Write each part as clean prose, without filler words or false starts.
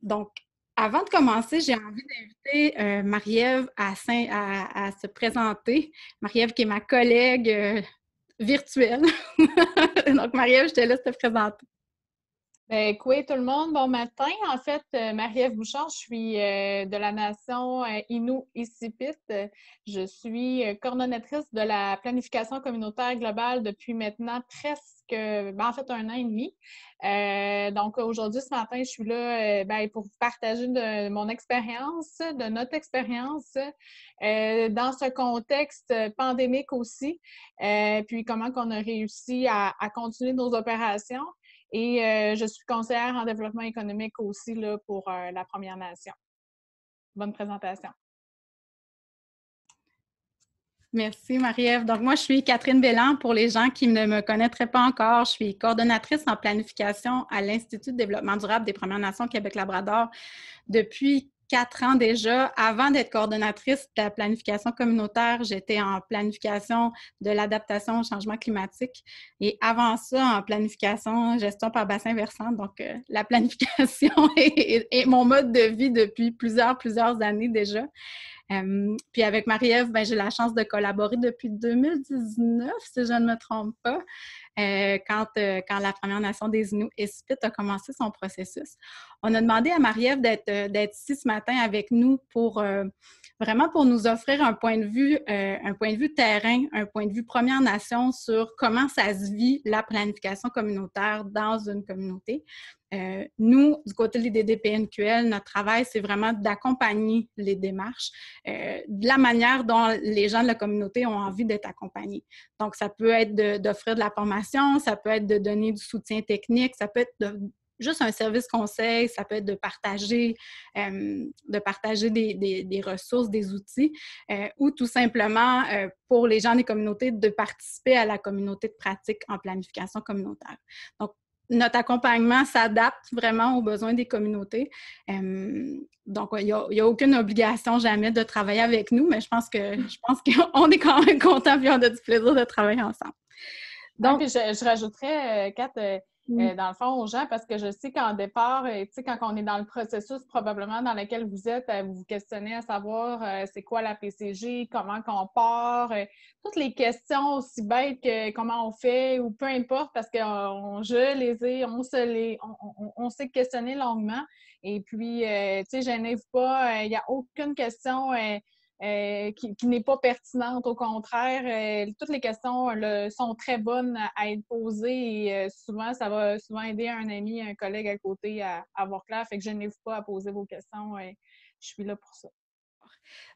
Donc, avant de commencer, j'ai envie d'inviter Marie-Ève à se présenter. Marie-Ève qui est ma collègue virtuelle. Donc, Marie-Ève, je te laisse te présenter. Coucou tout le monde, bon matin. En fait, Marie-Ève Bouchard, je suis de la nation Innu-Içipit. Je suis coordonnatrice de la planification communautaire globale depuis maintenant en fait, 1 an et demi. Donc, aujourd'hui, ce matin, je suis là pour vous partager de mon expérience, de notre expérience dans ce contexte pandémique aussi, puis comment qu'on a réussi à continuer nos opérations. Et je suis conseillère en développement économique aussi là, pour la Première Nation. Bonne présentation. Merci, Marie-Ève. Donc, moi, je suis Catherine Belland. Pour les gens qui ne me connaîtraient pas encore, je suis coordonnatrice en planification à l'Institut de développement durable des Premières Nations Québec-Labrador depuis 4 ans déjà. Avant d'être coordonnatrice de la planification communautaire, j'étais en planification de l'adaptation au changement climatique et avant ça, en planification gestion par bassin versant. Donc, la planification est mon mode de vie depuis plusieurs années déjà. Puis avec Marie-Ève, j'ai la chance de collaborer depuis 2019, si je ne me trompe pas, quand la Première Nation des Inuits a commencé son processus. On a demandé à Marie-Ève d'être ici ce matin avec nous pour vraiment pour nous offrir un point de vue terrain, un point de vue Première Nation sur comment ça se vit la planification communautaire dans une communauté. Nous, du côté de l'IDD-PNQL, notre travail, c'est vraiment d'accompagner les démarches de la manière dont les gens de la communauté ont envie d'être accompagnés. Donc, ça peut être d'offrir de la formation, ça peut être de donner du soutien technique, ça peut être juste un service conseil, ça peut être de partager des ressources, des outils, ou tout simplement pour les gens des communautés de participer à la communauté de pratique en planification communautaire. Donc, notre accompagnement s'adapte vraiment aux besoins des communautés. Donc, il n'y a aucune obligation jamais de travailler avec nous, mais je pense qu'on est quand même contents et on a du plaisir de travailler ensemble. Donc, puis je rajouterais, Kat, dans le fond, aux gens, parce que je sais qu'en départ, tu sais, quand on est dans le processus probablement dans lequel vous êtes, vous vous questionnez à savoir c'est quoi la PCG, comment qu'on part, toutes les questions aussi bêtes que comment on fait ou peu importe, parce que on s'est questionné longuement. Et puis, tu sais, gênez-vous pas, il n'y a aucune question qui n'est pas pertinente. Au contraire, toutes les questions sont très bonnes à être posées et souvent, ça va souvent aider un ami, un collègue à côté à avoir clair. Fait que je n'hésite pas à poser vos questions. Je suis là pour ça.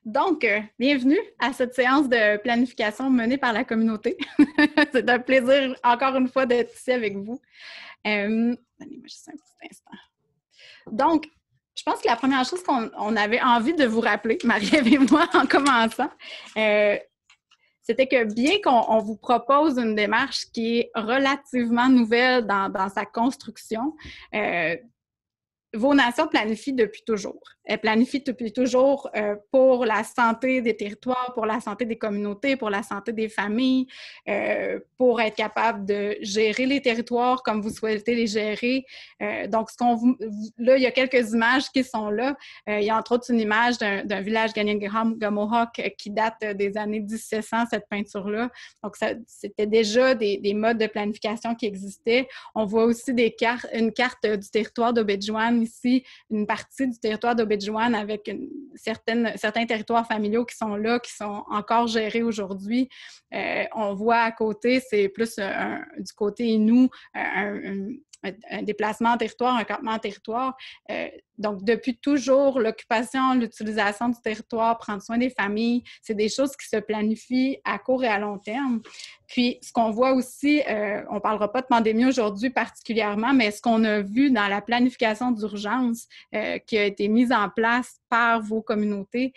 Donc, bienvenue à cette séance de planification menée par la communauté. C'est un plaisir, encore une fois, d'être ici avec vous. Donnez-moi juste un petit instant. Donc, je pense que la première chose qu'on avait envie de vous rappeler, Marie-Ève et moi, en commençant, c'était que bien qu'on vous propose une démarche qui est relativement nouvelle dans sa construction, vos nations planifient depuis toujours. Elles planifient depuis toujours pour la santé des territoires, pour la santé des communautés, pour la santé des familles, pour être capable de gérer les territoires comme vous souhaitez les gérer. Donc, là, il y a quelques images qui sont là. Il y a entre autres une image d'un village Ganingaram-Gamohawk qui date des années 1700, cette peinture-là. Donc, c'était déjà des modes de planification qui existaient. On voit aussi une carte du territoire d'Obidjouan ici, une partie du territoire d'Obidjouan avec certains territoires familiaux qui sont là, qui sont encore gérés aujourd'hui. On voit à côté, c'est plus du côté Innu, un déplacement en territoire, un campement en territoire. Donc, depuis toujours, l'occupation, l'utilisation du territoire, prendre soin des familles, c'est des choses qui se planifient à court et à long terme. Puis, ce qu'on voit aussi, on ne parlera pas de pandémie aujourd'hui particulièrement, mais ce qu'on a vu dans la planification d'urgence qui a été mise en place par vos communautés.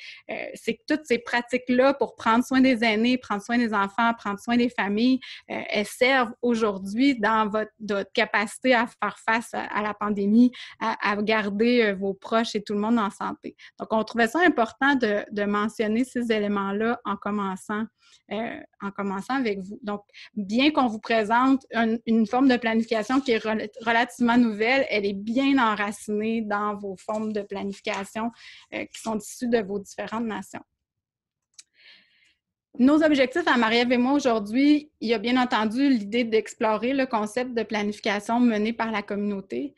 C'est que toutes ces pratiques-là pour prendre soin des aînés, prendre soin des enfants, prendre soin des familles, elles servent aujourd'hui dans votre capacité à faire face à la pandémie, à garder vos proches et tout le monde en santé. Donc, on trouvait ça important de mentionner ces éléments-là en commençant avec vous. Donc, bien qu'on vous présente une forme de planification qui est relativement nouvelle, elle est bien enracinée dans vos formes de planification qui sont issues de vos différentes nations. Nos objectifs à Marie-Ève et moi aujourd'hui, il y a bien entendu l'idée d'explorer le concept de planification mené par la communauté,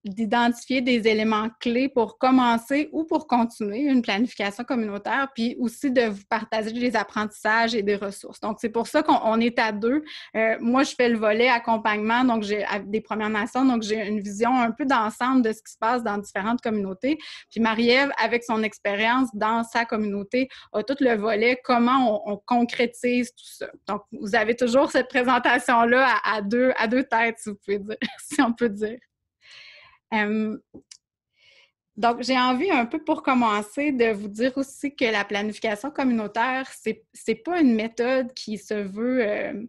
d'identifier des éléments clés pour commencer ou pour continuer une planification communautaire, puis aussi de vous partager des apprentissages et des ressources. Donc, c'est pour ça qu'on est à deux. Moi, je fais le volet accompagnement, donc j'ai des Premières Nations, donc j'ai une vision un peu d'ensemble de ce qui se passe dans différentes communautés. Puis Marie-Ève, avec son expérience dans sa communauté, a tout le volet comment on concrétise tout ça. Donc, vous avez toujours cette présentation-là à deux têtes, si vous pouvez dire, si on peut dire. Donc, j'ai envie un peu pour commencer de vous dire aussi que la planification communautaire, c'est pas une méthode qui se veut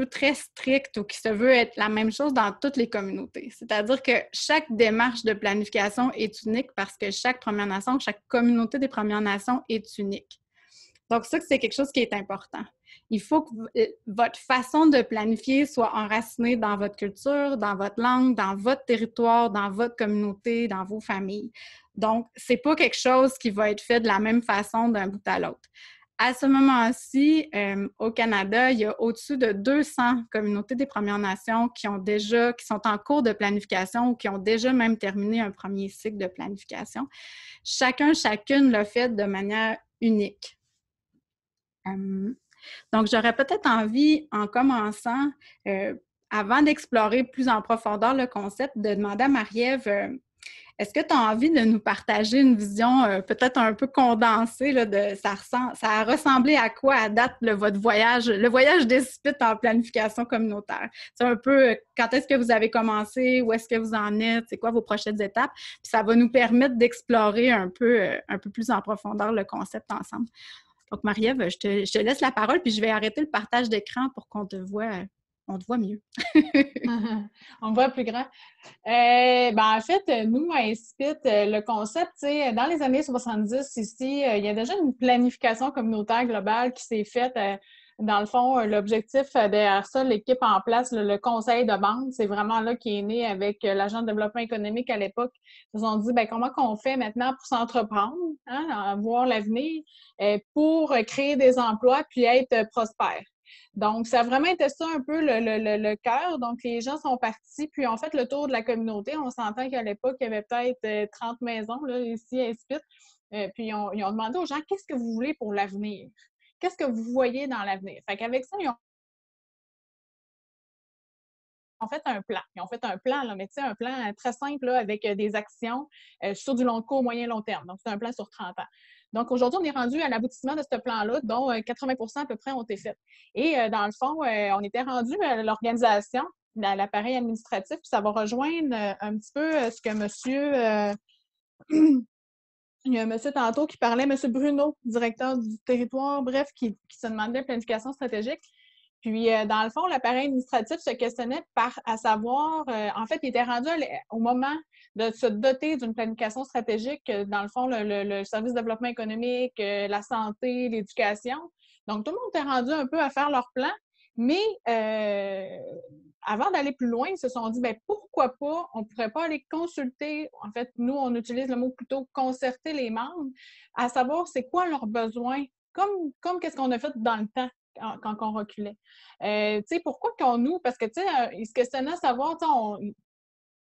très stricte ou qui se veut être la même chose dans toutes les communautés. C'est-à-dire que chaque démarche de planification est unique parce que chaque Première Nation, chaque communauté des Premières Nations est unique. Donc, ça, c'est quelque chose qui est important. Il faut que votre façon de planifier soit enracinée dans votre culture, dans votre langue, dans votre territoire, dans votre communauté, dans vos familles. Donc, c'est pas quelque chose qui va être fait de la même façon d'un bout à l'autre. À ce moment-ci, au Canada, il y a au-dessus de 200 communautés des Premières Nations qui sont en cours de planification ou qui ont déjà même terminé un premier cycle de planification. Chacune l'a fait de manière unique. Donc, j'aurais peut-être envie, en commençant, avant d'explorer plus en profondeur le concept, de demander à Marie-Ève, est-ce que tu as envie de nous partager une vision peut-être un peu condensée là, ça a ressemblé à quoi à date votre voyage, le voyage d'Ispit en planification communautaire? C'est un peu quand est-ce que vous avez commencé, où est-ce que vous en êtes, c'est quoi vos prochaines étapes? Puis ça va nous permettre d'explorer un peu plus en profondeur le concept ensemble. Donc, Marie-Ève, je te laisse la parole, puis je vais arrêter le partage d'écran pour qu'on te voit mieux. On me voit plus grand. En fait, nous, à Ispit, le concept, dans les années 70, ici, il y a déjà une planification communautaire globale qui s'est faite. Dans le fond, l'objectif derrière ça, l'équipe en place, le conseil de bande, c'est vraiment là qui est né avec l'agent de développement économique à l'époque. Ils se sont dit, comment qu'on fait maintenant pour s'entreprendre, hein, voir l'avenir, pour créer des emplois puis être prospère. Donc, ça a vraiment été ça un peu le cœur. Donc, les gens sont partis, puis ont fait le tour de la communauté. On s'entend qu'à l'époque, il y avait peut-être 30 maisons là, ici à Ispit. Puis, ils ont demandé aux gens, qu'est-ce que vous voulez pour l'avenir? Qu'est-ce que vous voyez dans l'avenir? Fait qu'avec ça, ils ont fait un plan. Ils ont fait un plan, là, mais tu sais, un plan très simple là, avec des actions sur du long court, moyen, long terme. Donc, c'est un plan sur 30 ans. Donc, aujourd'hui, on est rendu à l'aboutissement de ce plan-là, dont 80% à peu près ont été faits. Et dans le fond, on était rendu à l'organisation, à l'appareil administratif, puis ça va rejoindre un petit peu ce que monsieur... Il y a un monsieur tantôt qui parlait, monsieur Bruno, directeur du territoire, bref, qui se demandait planification stratégique. Puis, dans le fond, l'appareil administratif se questionnait à savoir, en fait, il était rendu au moment de se doter d'une planification stratégique, dans le fond, le service de développement économique, la santé, l'éducation. Donc, tout le monde était rendu un peu à faire leur plan, mais avant d'aller plus loin, ils se sont dit, pourquoi pas, on ne pourrait pas aller consulter, en fait, nous, on utilise le mot plutôt concerter les membres, à savoir c'est quoi leurs besoins, comme qu'est-ce qu'on a fait dans le temps quand on reculait. Pourquoi nous, parce que, ils se questionnaient à savoir,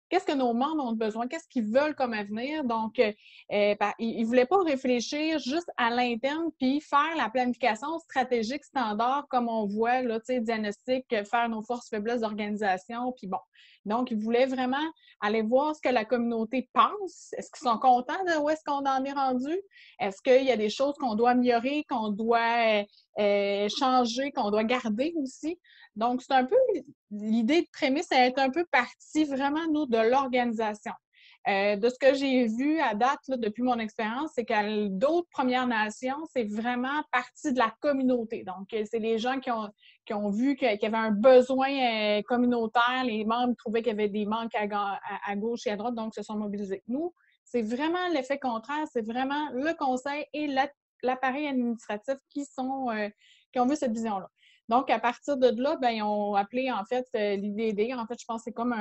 qu'est-ce que nos membres ont besoin, qu'est-ce qu'ils veulent comme avenir. Donc, ils ne voulaient pas réfléchir juste à l'interne puis faire la planification stratégique standard comme on voit, là, diagnostic, faire nos forces, faiblesses d'organisation, puis bon. Donc, ils voulaient vraiment aller voir ce que la communauté pense. Est-ce qu'ils sont contents de où est-ce qu'on en est rendu? Est-ce qu'il y a des choses qu'on doit améliorer, qu'on doit changer, qu'on doit garder aussi? Donc, c'est un peu l'idée de prémisse, elle est un peu partie vraiment, nous, de l'organisation. De ce que j'ai vu à date, là, depuis mon expérience, c'est que d'autres Premières Nations, c'est vraiment partie de la communauté. Donc, c'est les gens qui ont vu qu'il y avait un besoin communautaire, les membres trouvaient qu'il y avait des manques à gauche et à droite, donc se sont mobilisés. Nous, c'est vraiment l'effet contraire, c'est vraiment le conseil et l'appareil administratif qui ont vu cette vision-là. Donc, à partir de là, ben, ils ont appelé, en fait, l'IDD. En fait, je pense que c'est comme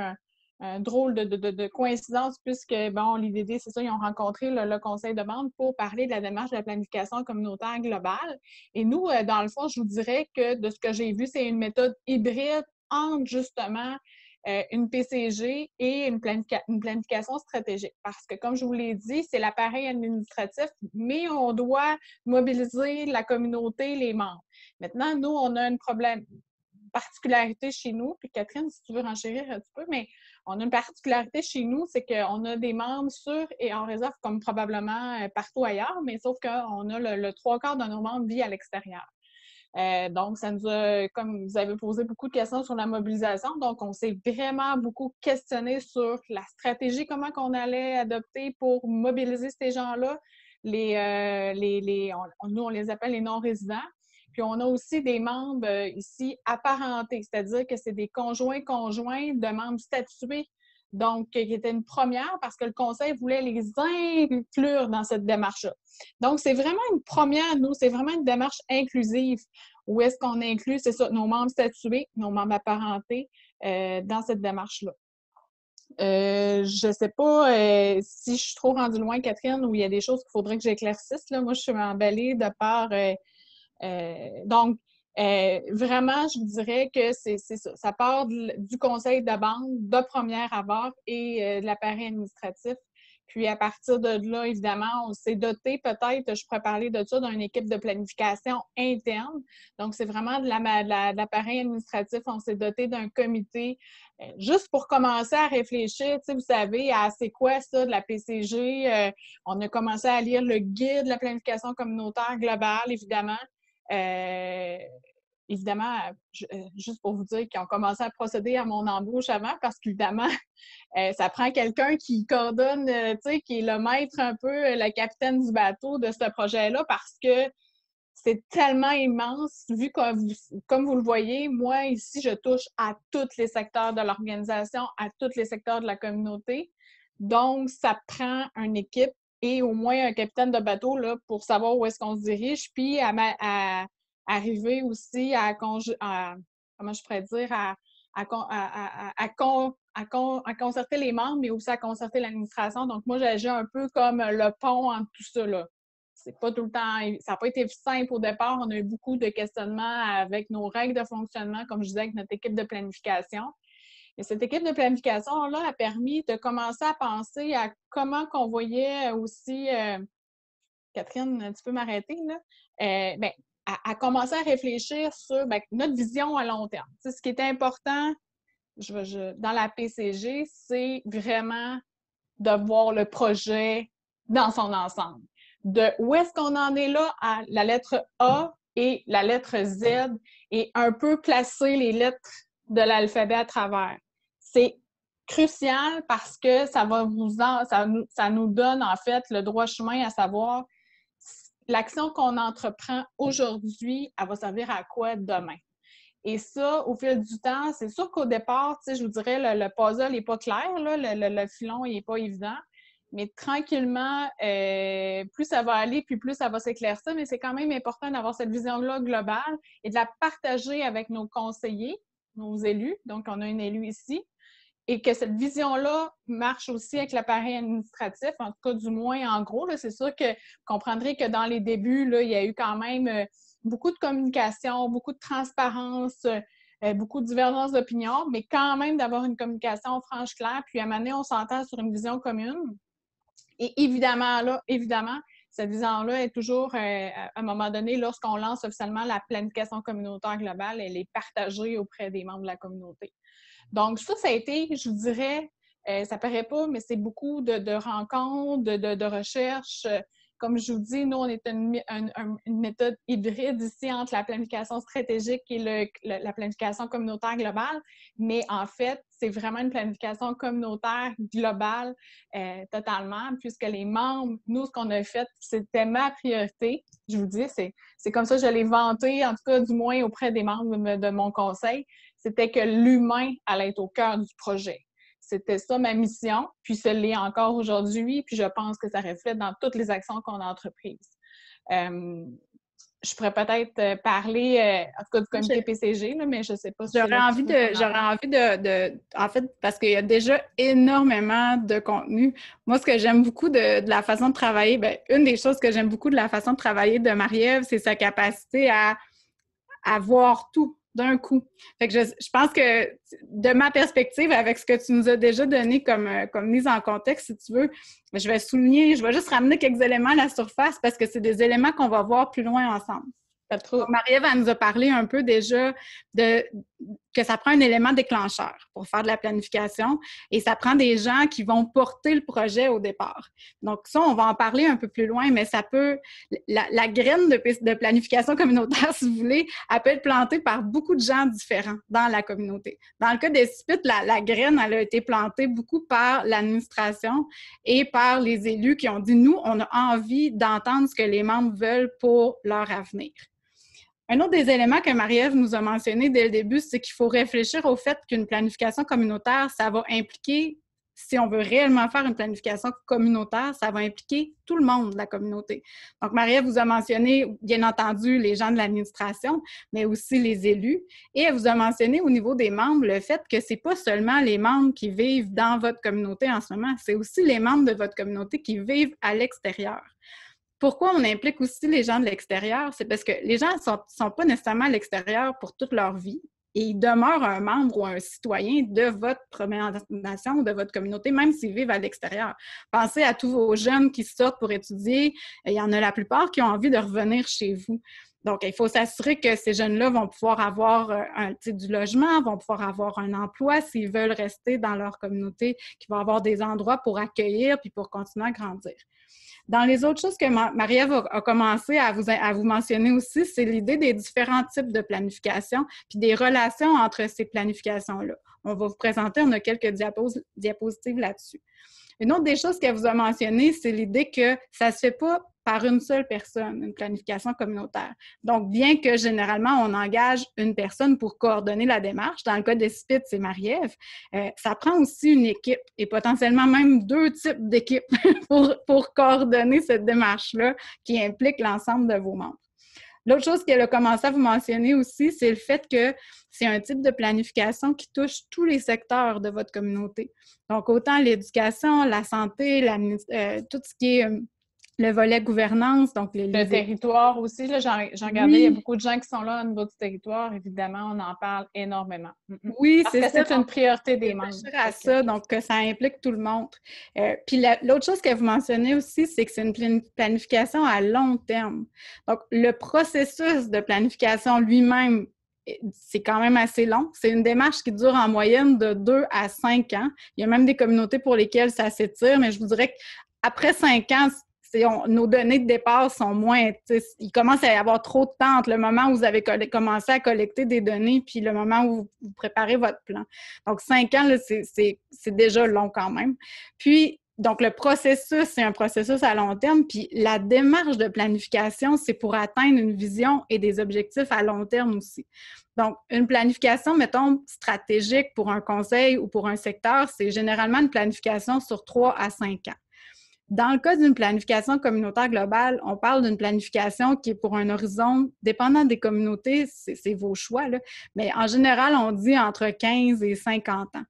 un drôle de coïncidence, puisque, bon, l'IDD, c'est ça, ils ont rencontré le conseil de membres pour parler de la démarche de la planification communautaire globale. Et nous, dans le fond, je vous dirais que de ce que j'ai vu, c'est une méthode hybride entre, justement, une PCG et une planification stratégique. Parce que, comme je vous l'ai dit, c'est l'appareil administratif, mais on doit mobiliser la communauté, les membres. Maintenant, nous, on a un problème, particularité chez nous, puis Catherine, si tu veux renchérir un petit peu, mais on a une particularité chez nous, c'est qu'on a des membres sur et en réserve, comme probablement partout ailleurs, mais sauf qu'on a le trois quarts de nos membres vivent à l'extérieur. Donc, ça nous a, comme vous avez posé beaucoup de questions sur la mobilisation, donc on s'est vraiment beaucoup questionné sur la stratégie, comment qu'on allait adopter pour mobiliser ces gens-là. Nous, on les appelle les non-résidents. Puis, on a aussi des membres ici apparentés, c'est-à-dire que c'est des conjoints de membres statués. Donc, qui était une première parce que le conseil voulait les inclure dans cette démarche-là. Donc, c'est vraiment une première, nous, c'est vraiment une démarche inclusive où est-ce qu'on inclut, c'est ça, nos membres statués, nos membres apparentés dans cette démarche-là. Je ne sais pas si je suis trop rendue loin, Catherine, ou il y a des choses qu'il faudrait que j'éclaircisse. Là. Moi, je suis emballée de par... donc, vraiment, je vous dirais que c'est ça. Ça part du conseil de bande de première abord et de l'appareil administratif. Puis, à partir de là, évidemment, on s'est doté peut-être, je pourrais parler de ça, d'une équipe de planification interne. Donc, c'est vraiment de l'appareil administratif. On s'est doté d'un comité juste pour commencer à réfléchir, tu sais, vous savez, à c'est quoi ça de la PCG. On a commencé à lire le guide de la planification communautaire globale, évidemment. Évidemment, juste pour vous dire qu'ils ont commencé à procéder à mon embauche avant parce qu'évidemment, ça prend quelqu'un qui coordonne, tu sais, qui est le maître un peu, le capitaine du bateau de ce projet-là parce que c'est tellement immense, vu que, comme vous le voyez, moi, ici, je touche à tous les secteurs de l'organisation, à tous les secteurs de la communauté. Donc, ça prend une équipe et au moins un capitaine de bateau là, pour savoir où est-ce qu'on se dirige, puis à arriver aussi à comment je pourrais dire, à concerter les membres, mais aussi à concerter l'administration. Donc, moi, j'agis un peu comme le pont entre tout ça, là. C'est pas tout le temps, ça n'a pas été simple au départ. On a eu beaucoup de questionnements avec nos règles de fonctionnement, comme je disais, avec notre équipe de planification. Et cette équipe de planification-là a permis de commencer à penser à comment qu'on voyait aussi, Catherine, tu peux m'arrêter, là, à commencer à réfléchir sur notre vision à long terme. Tu sais, ce qui est important dans la PCG, c'est vraiment de voir le projet dans son ensemble. De où est-ce qu'on en est là à la lettre A et la lettre Z et un peu placer les lettres de l'alphabet à travers. C'est crucial parce que ça nous donne en fait le droit chemin à savoir l'action qu'on entreprend aujourd'hui, elle va servir à quoi demain. Et ça, au fil du temps, c'est sûr qu'au départ, je vous dirais, le puzzle n'est pas clair, là, le filon n'est pas évident. Mais tranquillement, plus ça va aller, puis plus ça va s'éclaircir. Mais c'est quand même important d'avoir cette vision-là globale et de la partager avec nos conseillers, nos élus. Donc, on a un élu ici. Et que cette vision-là marche aussi avec l'appareil administratif, en tout cas, du moins, en gros. C'est sûr que vous comprendrez que dans les débuts, là, il y a eu quand même beaucoup de communication, beaucoup de transparence, beaucoup de divergences d'opinion, mais quand même d'avoir une communication franche, claire, puis à un moment donné, on s'entend sur une vision commune. Et évidemment, cette vision-là est toujours, à un moment donné, lorsqu'on lance officiellement la planification communautaire globale, elle est partagée auprès des membres de la communauté. Donc, ça a été, je vous dirais, ça paraît pas, mais c'est beaucoup de rencontres, de recherches, Comme je vous dis, nous, on est une méthode hybride ici entre la planification stratégique et la planification communautaire globale. Mais en fait, c'est vraiment une planification communautaire globale totalement, puisque les membres, nous, ce qu'on a fait, c'était ma priorité. Je vous dis, c'est comme ça que je l'ai vanté, en tout cas, du moins auprès des membres de mon conseil, c'était que l'humain allait être au cœur du projet. C'était ça ma mission, puis ce l'est encore aujourd'hui, puis je pense que ça reflète dans toutes les actions qu'on a entreprises. Je pourrais peut-être parler, en tout cas, du comité PCG, là, mais je ne sais pas si J'aurais envie de, en fait, parce qu'il y a déjà énormément de contenu. Moi, ce que j'aime beaucoup de la façon de travailler, bien, une des choses que j'aime beaucoup de la façon de travailler de Marie-Ève, c'est sa capacité à voir tout d'un coup. Fait que je pense que, de ma perspective, avec ce que tu nous as déjà donné comme mise en contexte, si tu veux, je vais juste ramener quelques éléments à la surface parce que c'est des éléments qu'on va voir plus loin ensemble. Marie-Ève, elle nous a parlé un peu déjà que ça prend un élément déclencheur pour faire de la planification et ça prend des gens qui vont porter le projet au départ. Donc ça, on va en parler un peu plus loin, mais ça peut... La graine de planification communautaire, si vous voulez, elle peut être plantée par beaucoup de gens différents dans la communauté. Dans le cas des CIPIT, la graine, elle a été plantée beaucoup par l'administration et par les élus qui ont dit, nous, on a envie d'entendre ce que les membres veulent pour leur avenir. Un autre des éléments que Marie-Ève nous a mentionné dès le début, c'est qu'il faut réfléchir au fait qu'une planification communautaire, ça va impliquer, si on veut réellement faire une planification communautaire, ça va impliquer tout le monde de la communauté. Donc, Marie-Ève vous a mentionné, bien entendu, les gens de l'administration, mais aussi les élus. Et elle vous a mentionné au niveau des membres le fait que ce n'est pas seulement les membres qui vivent dans votre communauté en ce moment, c'est aussi les membres de votre communauté qui vivent à l'extérieur. Pourquoi on implique aussi les gens de l'extérieur? C'est parce que les gens ne sont pas nécessairement à l'extérieur pour toute leur vie et ils demeurent un membre ou un citoyen de votre Première Nation ou de votre communauté, même s'ils vivent à l'extérieur. Pensez à tous vos jeunes qui sortent pour étudier. Il y en a la plupart qui ont envie de revenir chez vous. Donc, il faut s'assurer que ces jeunes-là vont pouvoir avoir du logement, vont pouvoir avoir un emploi s'ils veulent rester dans leur communauté, qu'ils vont avoir des endroits pour accueillir puis pour continuer à grandir. Dans les autres choses que Marie-Ève a commencé à vous mentionner aussi, c'est l'idée des différents types de planification puis des relations entre ces planifications-là. On va vous présenter, on a quelques diapositives là-dessus. Une autre des choses qu'elle vous a mentionné, c'est l'idée que ça ne se fait pas par une seule personne, une planification communautaire. Donc, bien que généralement, on engage une personne pour coordonner la démarche, dans le cas des CIPIT, c'est Marie-Ève, ça prend aussi une équipe et potentiellement même 2 types d'équipes pour coordonner cette démarche-là qui implique l'ensemble de vos membres. L'autre chose qu'elle a commencé à vous mentionner aussi, c'est le fait que c'est un type de planification qui touche tous les secteurs de votre communauté. Donc, autant l'éducation, la santé, tout ce qui est le volet gouvernance, donc le territoire aussi, là, j'en regardais, il y a beaucoup de gens qui sont là au niveau du territoire, évidemment, on en parle énormément. Oui, c'est ça. C'est une priorité des membres. À ça, donc que ça implique tout le monde. Puis l'autre chose que vous mentionnez aussi, c'est que c'est une planification à long terme. Donc, le processus de planification lui-même, c'est quand même assez long. C'est une démarche qui dure en moyenne de 2 à 5 ans. Il y a même des communautés pour lesquelles ça s'étire, mais je vous dirais qu'après 5 ans, nos données de départ sont moins... Il commence à y avoir trop de temps entre le moment où vous avez commencé à collecter des données puis le moment où vous préparez votre plan. Donc, 5 ans, c'est déjà long quand même. Puis, donc, le processus, c'est un processus à long terme. Puis, la démarche de planification, c'est pour atteindre une vision et des objectifs à long terme aussi. Donc, une planification, mettons, stratégique pour un conseil ou pour un secteur, c'est généralement une planification sur 3 à 5 ans. Dans le cas d'une planification communautaire globale, on parle d'une planification qui est pour un horizon, dépendant des communautés, c'est vos choix, là, mais en général, on dit entre 15 et 50 ans.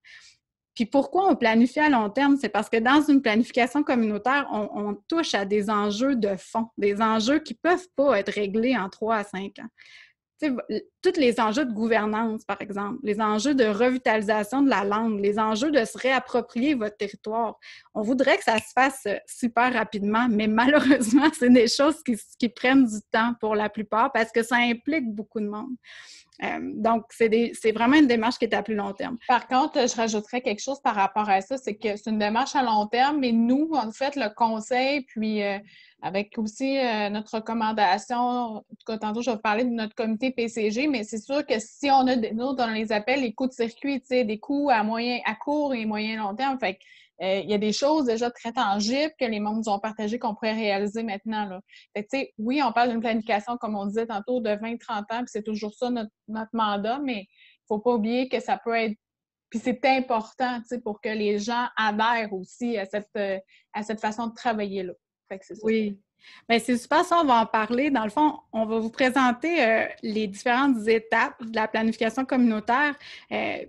Puis pourquoi on planifie à long terme? C'est parce que dans une planification communautaire, on touche à des enjeux de fond, des enjeux qui ne peuvent pas être réglés en 3 à 5 ans. Tous les enjeux de gouvernance, par exemple, les enjeux de revitalisation de la langue, les enjeux de se réapproprier votre territoire. On voudrait que ça se fasse super rapidement, mais malheureusement, c'est des choses qui prennent du temps pour la plupart parce que ça implique beaucoup de monde. Donc, c'est vraiment une démarche qui est à plus long terme. Par contre, je rajouterais quelque chose par rapport à ça, c'est que c'est une démarche à long terme, mais nous, en fait, le conseil, puis avec aussi notre recommandation, en tout cas, tantôt, je vais vous parler de notre comité PCG, mais c'est sûr que si on a, nous, dans les appels, les coûts de circuit, tu sais, des coûts à court et moyen long terme, fait que, il y a des choses déjà très tangibles que les membres nous ont partagées qu'on pourrait réaliser maintenant, là. Fait que, tu sais, oui, on parle d'une planification, comme on disait tantôt, de 20-30 ans, puis c'est toujours ça notre mandat, mais il ne faut pas oublier que ça peut être. Puis c'est important, tu sais, pour que les gens adhèrent aussi à cette façon de travailler-là. Fait que c'est ça. Oui. Bien, c'est super ça, on va en parler. Dans le fond, on va vous présenter les différentes étapes de la planification communautaire.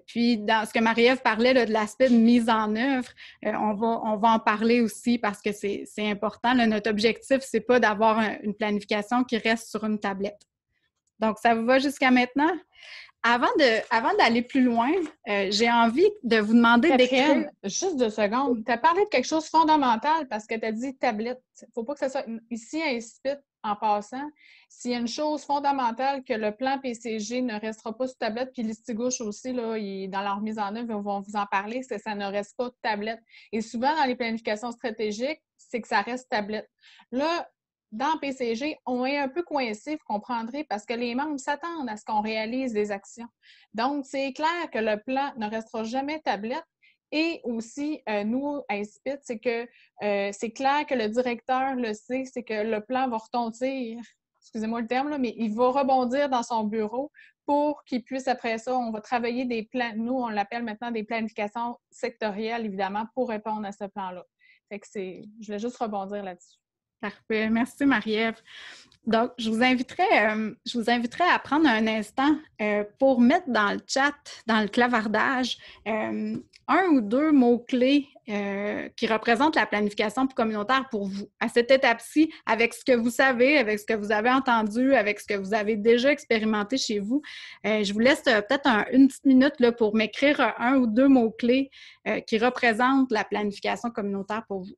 Puis, dans ce que Marie-Ève parlait là, de l'aspect de mise en œuvre, on va en parler aussi parce que c'est important. Là, notre objectif, c'est pas d'avoir une planification qui reste sur une tablette. Donc, ça vous va jusqu'à maintenant? Avant d'aller plus loin, j'ai envie de vous demander d'écrire. Juste 2 secondes. Tu as parlé de quelque chose de fondamental parce que tu as dit tablette. Il ne faut pas que ça soit. Ici, à ICIPIT, en passant, s'il y a une chose fondamentale que le plan PCG ne restera pas sur tablette, puis l'Istigouche aussi, là, dans leur mise en œuvre, ils vont vous en parler, c'est que ça ne reste pas de tablette. Et souvent, dans les planifications stratégiques, c'est que ça reste tablette. Là, dans PCG, on est un peu coincé, vous comprendrez, parce que les membres s'attendent à ce qu'on réalise des actions. Donc, c'est clair que le plan ne restera jamais tablette. Et aussi, nous, à ICIPIT, c'est que c'est clair que le directeur le sait, c'est que le plan va retentir, excusez-moi le terme, là, mais il va rebondir dans son bureau pour qu'il puisse, après ça, on va travailler des plans, nous, on l'appelle maintenant des planifications sectorielles, évidemment, pour répondre à ce plan-là. Fait que je voulais juste rebondir là-dessus. Parfait. Merci, Marie-Ève. Donc, je vous inviterai à prendre un instant pour mettre dans le chat, dans le clavardage, un ou deux mots-clés qui représentent la planification communautaire pour vous. À cette étape-ci, avec ce que vous savez, avec ce que vous avez entendu, avec ce que vous avez déjà expérimenté chez vous, je vous laisse peut-être une petite minute là, pour m'écrire un ou deux mots-clés qui représentent la planification communautaire pour vous.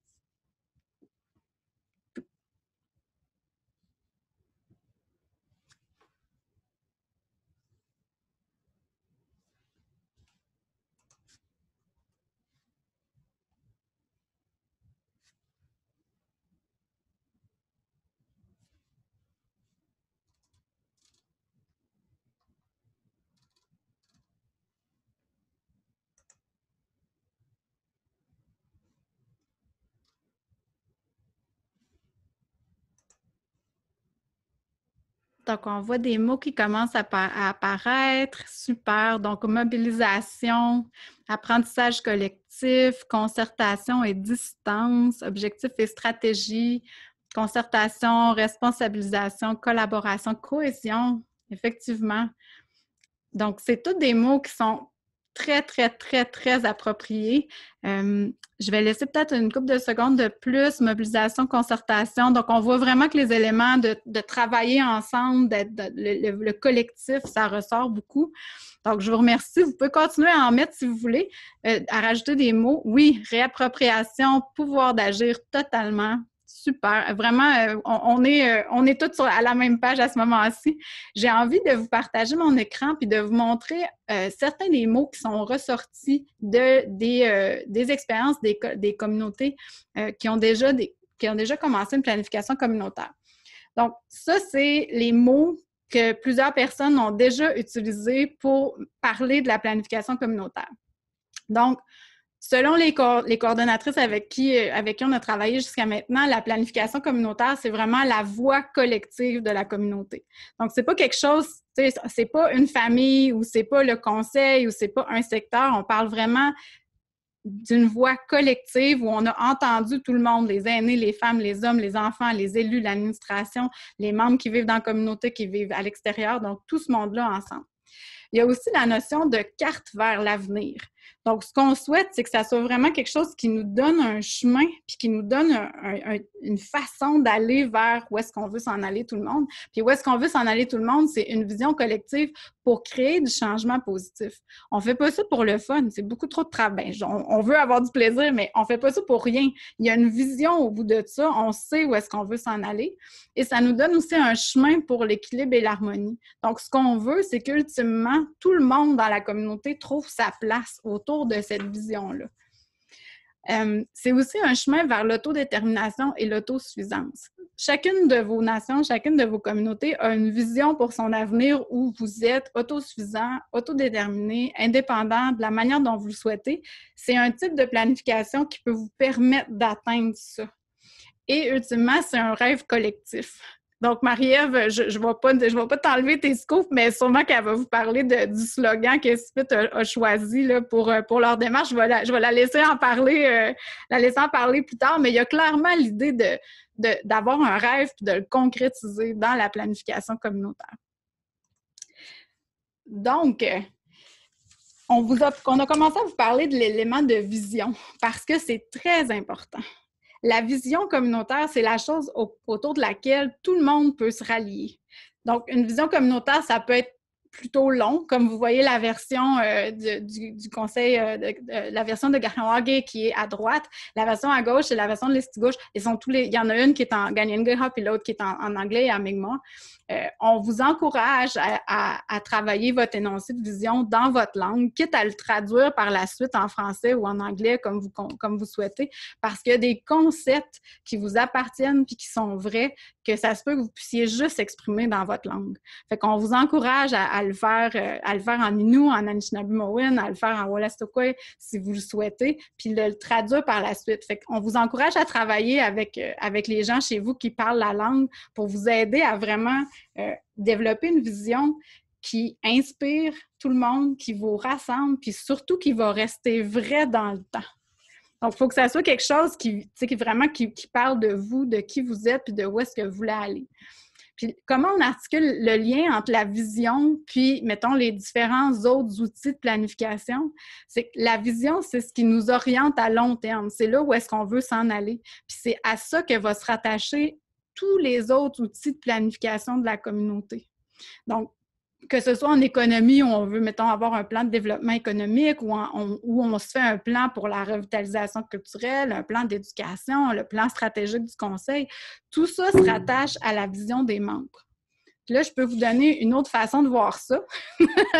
Donc, on voit des mots qui commencent à apparaître. Super. Donc, mobilisation, apprentissage collectif, concertation et distance, objectifs et stratégie, concertation, responsabilisation, collaboration, cohésion, effectivement. Donc, c'est tous des mots qui sont très, très, très, très appropriés. Je vais laisser peut-être une couple de secondes de plus, mobilisation, concertation. Donc, on voit vraiment que les éléments de travailler ensemble, le collectif, ça ressort beaucoup. Donc, je vous remercie. Vous pouvez continuer à en mettre si vous voulez, à rajouter des mots. Oui, réappropriation, pouvoir d'agir totalement. Super. Vraiment, on est tous à la même page à ce moment-ci. J'ai envie de vous partager mon écran puis de vous montrer certains des mots qui sont ressortis des expériences des communautés qui ont déjà commencé une planification communautaire. Donc, ça, c'est les mots que plusieurs personnes ont déjà utilisés pour parler de la planification communautaire. Donc, selon les coordonnatrices avec qui on a travaillé jusqu'à maintenant, la planification communautaire, c'est vraiment la voix collective de la communauté. Donc, c'est pas quelque chose, c'est pas une famille ou c'est pas le conseil ou c'est pas un secteur. On parle vraiment d'une voix collective où on a entendu tout le monde, les aînés, les femmes, les hommes, les enfants, les élus, l'administration, les membres qui vivent dans la communauté, qui vivent à l'extérieur, donc tout ce monde-là ensemble. Il y a aussi la notion de carte vers l'avenir. Donc, ce qu'on souhaite, c'est que ça soit vraiment quelque chose qui nous donne un chemin, puis qui nous donne une façon d'aller vers où est-ce qu'on veut s'en aller tout le monde. Puis où est-ce qu'on veut s'en aller tout le monde, c'est une vision collective pour créer du changement positif. On fait pas ça pour le fun, c'est beaucoup trop de travail. On veut avoir du plaisir, mais on fait pas ça pour rien. Il y a une vision au bout de ça, on sait où est-ce qu'on veut s'en aller. Et ça nous donne aussi un chemin pour l'équilibre et l'harmonie. Donc, ce qu'on veut, c'est qu'ultimement, tout le monde dans la communauté trouve sa place autour de cette vision-là. C'est aussi un chemin vers l'autodétermination et l'autosuffisance. Chacune de vos nations, chacune de vos communautés a une vision pour son avenir où vous êtes autosuffisant, autodéterminé, indépendant de la manière dont vous le souhaitez. C'est un type de planification qui peut vous permettre d'atteindre ça. Et ultimement, c'est un rêve collectif. Donc, Marie-Ève, je ne vais pas t'enlever tes scoops, mais sûrement qu'elle va vous parler du slogan que Cipit a choisi là, pour leur démarche. Je vais la laisser en parler, plus tard, mais il y a clairement l'idée d'avoir un rêve et de le concrétiser dans la planification communautaire. Donc, on a commencé à vous parler de l'élément de vision parce que c'est très important. La vision communautaire, c'est la chose autour de laquelle tout le monde peut se rallier. Donc, une vision communautaire, ça peut être plutôt long, comme vous voyez la version du conseil, la version de Gahinnawake qui est à droite. La version à gauche, c'est la version de l'Estigouche. Il y en a une qui est en Ganyangha puis l'autre qui est en anglais et en Mi'kmaq. On vous encourage à travailler votre énoncé de vision dans votre langue, quitte à le traduire par la suite en français ou en anglais comme vous souhaitez, parce qu'il y a des concepts qui vous appartiennent puis qui sont vrais, que ça se peut que vous puissiez juste exprimer dans votre langue. Fait qu'on vous encourage à le faire en Innu, en Anishinaabe-Mowin, à le faire en Wolastoqey si vous le souhaitez, puis de le traduire par la suite. Fait qu'on vous encourage à travailler avec les gens chez vous qui parlent la langue pour vous aider à vraiment développer une vision qui inspire tout le monde, qui vous rassemble, puis surtout qui va rester vrai dans le temps. Donc, il faut que ça soit quelque chose qui parle de vous, de qui vous êtes, puis de où est-ce que vous voulez aller. Puis, comment on articule le lien entre la vision puis, mettons, les différents autres outils de planification? C'est que la vision, c'est ce qui nous oriente à long terme. C'est là où est-ce qu'on veut s'en aller. Puis, c'est à ça que va se rattacher tous les autres outils de planification de la communauté. Donc, que ce soit en économie où on veut, mettons, avoir un plan de développement économique ou où on se fait un plan pour la revitalisation culturelle, un plan d'éducation, le plan stratégique du conseil, tout ça se rattache à la vision des membres. Puis là, je peux vous donner une autre façon de voir ça.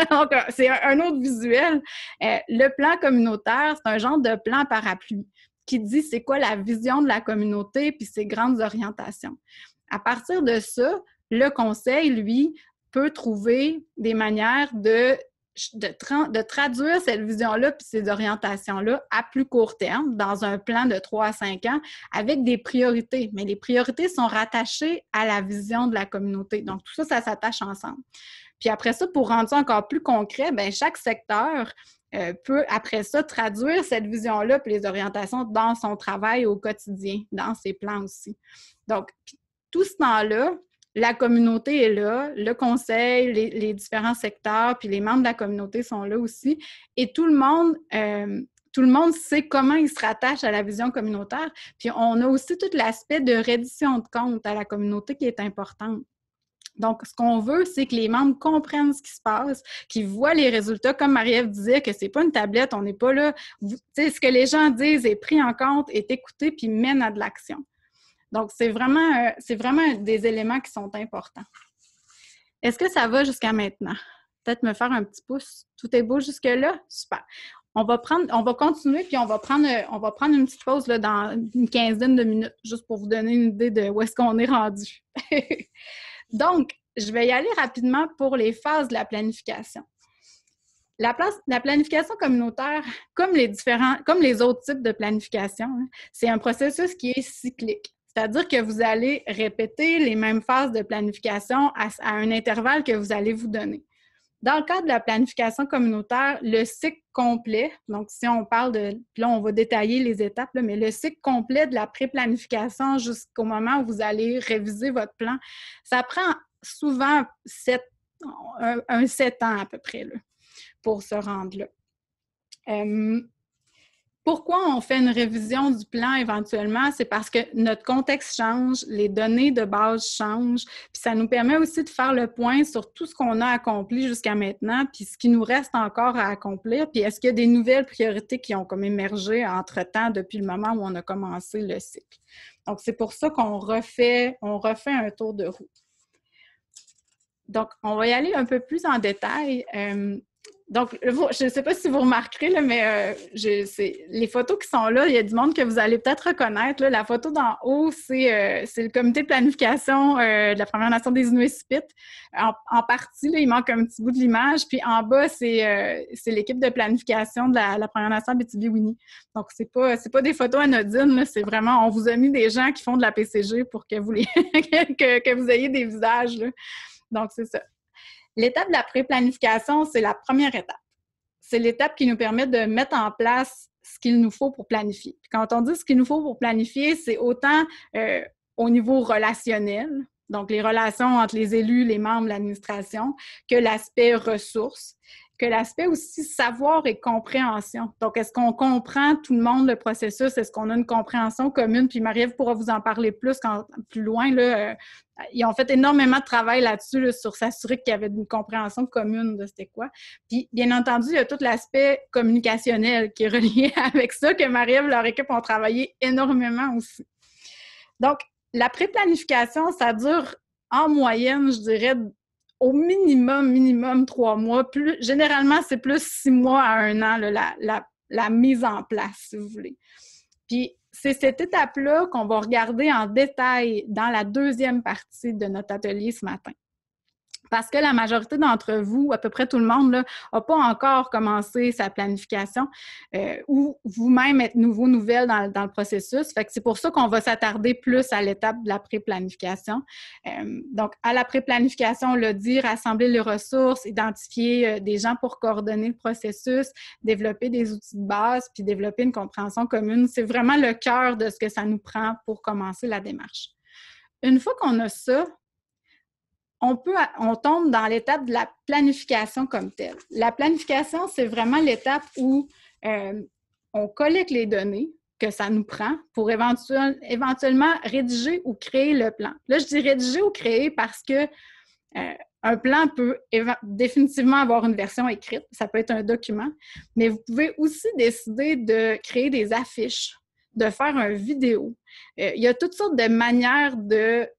Donc, c'est un autre visuel. Le plan communautaire, c'est un genre de plan parapluie qui dit c'est quoi la vision de la communauté puis ses grandes orientations. À partir de ça, le conseil, lui, peut trouver des manières de traduire cette vision-là puis ces orientations-là à plus court terme, dans un plan de 3 à 5 ans, avec des priorités. Mais les priorités sont rattachées à la vision de la communauté. Donc, tout ça, ça s'attache ensemble. Puis après ça, pour rendre ça encore plus concret, bien, chaque secteur peut, après ça, traduire cette vision-là puis les orientations dans son travail au quotidien, dans ses plans aussi. Donc, tout ce temps-là, la communauté est là, le conseil, les différents secteurs, puis les membres de la communauté sont là aussi. Et tout le monde sait comment il se rattache à la vision communautaire. Puis on a aussi tout l'aspect de reddition de comptes à la communauté qui est important. Donc, ce qu'on veut, c'est que les membres comprennent ce qui se passe, qu'ils voient les résultats. Comme Marie-Ève disait, que c'est pas une tablette, on n'est pas là. Tu sais, ce que les gens disent est pris en compte, est écouté, puis mène à de l'action. Donc, c'est vraiment des éléments qui sont importants. Est-ce que ça va jusqu'à maintenant? Peut-être me faire un petit pouce. Tout est beau jusque-là? Super. On va continuer, puis on va prendre une petite pause là, dans une quinzaine de minutes, juste pour vous donner une idée de où est-ce qu'on est rendu. Donc, je vais y aller rapidement pour les phases de la planification. La planification communautaire, comme les autres types de planification, c'est un processus qui est cyclique. C'est-à-dire que vous allez répéter les mêmes phases de planification à un intervalle que vous allez vous donner. Dans le cadre de la planification communautaire, le cycle complet, donc si on parle puis là, on va détailler les étapes, là, mais le cycle complet de la pré-planification jusqu'au moment où vous allez réviser votre plan, ça prend souvent 7 ans à peu près là, pour se rendre là. Pourquoi on fait une révision du plan éventuellement? C'est parce que notre contexte change, les données de base changent, puis ça nous permet aussi de faire le point sur tout ce qu'on a accompli jusqu'à maintenant, puis ce qui nous reste encore à accomplir, puis est-ce qu'il y a des nouvelles priorités qui ont comme émergé entre-temps depuis le moment où on a commencé le cycle. Donc, c'est pour ça qu'on refait un tour de roue. Donc, on va y aller un peu plus en détail. Donc, je ne sais pas si vous remarquerez, là, mais les photos qui sont là, il y a du monde que vous allez peut-être reconnaître. Là. La photo d'en haut, c'est le comité de planification de la Première Nation des Inuits-Inupiat. En partie, là, il manque un petit bout de l'image. Puis en bas, c'est l'équipe de planification de la Première Nation Abitibi-Winnie. Donc, c'est pas des photos anodines. Là, c'est vraiment, on vous a mis des gens qui font de la PCG pour que vous, que vous ayez des visages. Là. Donc, c'est ça. L'étape de la pré-planification, c'est la première étape. C'est l'étape qui nous permet de mettre en place ce qu'il nous faut pour planifier. Puis quand on dit ce qu'il nous faut pour planifier, c'est autant au niveau relationnel, donc les relations entre les élus, les membres, l'administration, que l'aspect ressources, que l'aspect aussi savoir et compréhension. Donc, est-ce qu'on comprend tout le monde le processus? Est-ce qu'on a une compréhension commune? Puis Marie-Ève pourra vous en parler plus loin. Là, ils ont fait énormément de travail là-dessus, là, sur s'assurer qu'il y avait une compréhension commune de c'était quoi. Puis, bien entendu, il y a tout l'aspect communicationnel qui est relié avec ça, que Marie-Ève et leur équipe ont travaillé énormément aussi. Donc, la pré-planification, ça dure en moyenne, je dirais, au minimum 3 mois. Généralement, c'est plus 6 mois à 1 an, là, la mise en place, si vous voulez. Puis, c'est cette étape-là qu'on va regarder en détail dans la deuxième partie de notre atelier ce matin. Parce que la majorité d'entre vous, à peu près tout le monde, n'a pas encore commencé sa planification ou vous-même êtes nouvelle dans le processus. Fait que c'est pour ça qu'on va s'attarder plus à l'étape de la pré-planification. Donc, à la pré-planification, on l'a dit, rassembler les ressources, identifier des gens pour coordonner le processus, développer des outils de base, puis développer une compréhension commune. C'est vraiment le cœur de ce que ça nous prend pour commencer la démarche. Une fois qu'on a ça, on tombe dans l'étape de la planification comme telle. La planification, c'est vraiment l'étape où on collecte les données que ça nous prend pour éventuellement rédiger ou créer le plan. Là, je dis rédiger ou créer parce que un plan peut définitivement avoir une version écrite, ça peut être un document, mais vous pouvez aussi décider de créer des affiches, de faire une vidéo. Il y a toutes sortes de manières de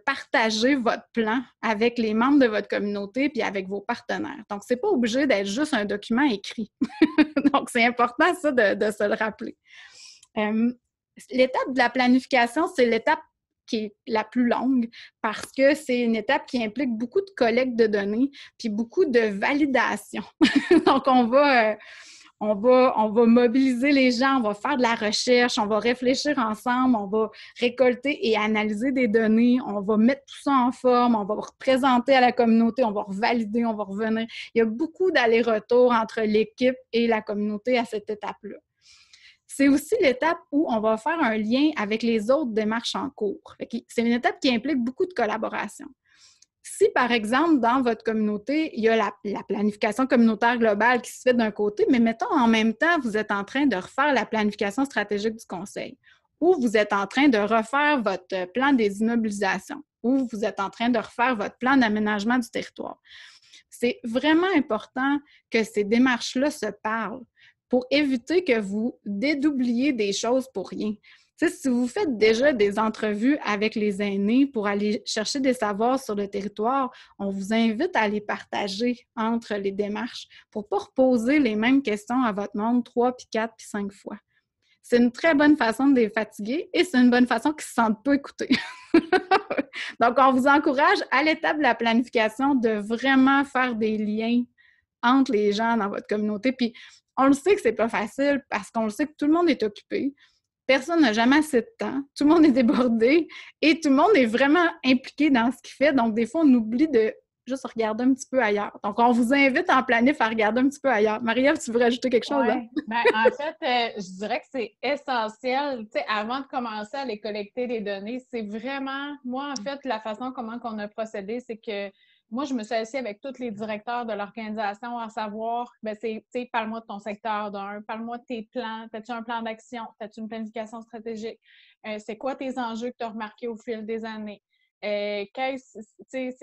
partager votre plan avec les membres de votre communauté puis avec vos partenaires. Donc, ce n'est pas obligé d'être juste un document écrit. Donc, c'est important, ça, de se le rappeler. L'étape de la planification, c'est l'étape qui est la plus longue parce que c'est une étape qui implique beaucoup de collecte de données puis beaucoup de validation. Donc, on va mobiliser les gens, on va faire de la recherche, on va réfléchir ensemble, on va récolter et analyser des données, on va mettre tout ça en forme, on va représenter à la communauté, on va revalider, on va revenir. Il y a beaucoup d'allers-retours entre l'équipe et la communauté à cette étape-là. C'est aussi l'étape où on va faire un lien avec les autres démarches en cours. C'est une étape qui implique beaucoup de collaboration. Si, par exemple, dans votre communauté, il y a la planification communautaire globale qui se fait d'un côté, mais mettons, en même temps, vous êtes en train de refaire la planification stratégique du conseil, ou vous êtes en train de refaire votre plan des immobilisations, ou vous êtes en train de refaire votre plan d'aménagement du territoire. C'est vraiment important que ces démarches-là se parlent pour éviter que vous dédoubliez des choses pour rien. Tu sais, si vous faites déjà des entrevues avec les aînés pour aller chercher des savoirs sur le territoire, on vous invite à les partager entre les démarches pour ne pas reposer les mêmes questions à votre monde 3, puis 4, puis 5 fois. C'est une très bonne façon de les fatiguer et c'est une bonne façon qu'ils ne se sentent pas écoutés. Donc, on vous encourage à l'étape de la planification de vraiment faire des liens entre les gens dans votre communauté. Puis, on le sait que c'est pas facile parce qu'on le sait que tout le monde est occupé. Personne n'a jamais assez de temps. Tout le monde est débordé et tout le monde est vraiment impliqué dans ce qu'il fait. Donc, des fois, on oublie de juste regarder un petit peu ailleurs. Donc, on vous invite en planif à regarder un petit peu ailleurs. Marie-Ève, tu veux rajouter quelque chose? Hein? Bien, en fait, je dirais que c'est essentiel, tu sais, avant de commencer à les collecter les données, c'est vraiment, moi, en fait, la façon comment on a procédé, c'est que moi, je me suis assise avec tous les directeurs de l'organisation à savoir, ben c'est, tu sais, parle-moi de ton secteur d'un, parle-moi de tes plans, as-tu un plan d'action, as-tu une planification stratégique, c'est quoi tes enjeux que tu as remarqués au fil des années? C'est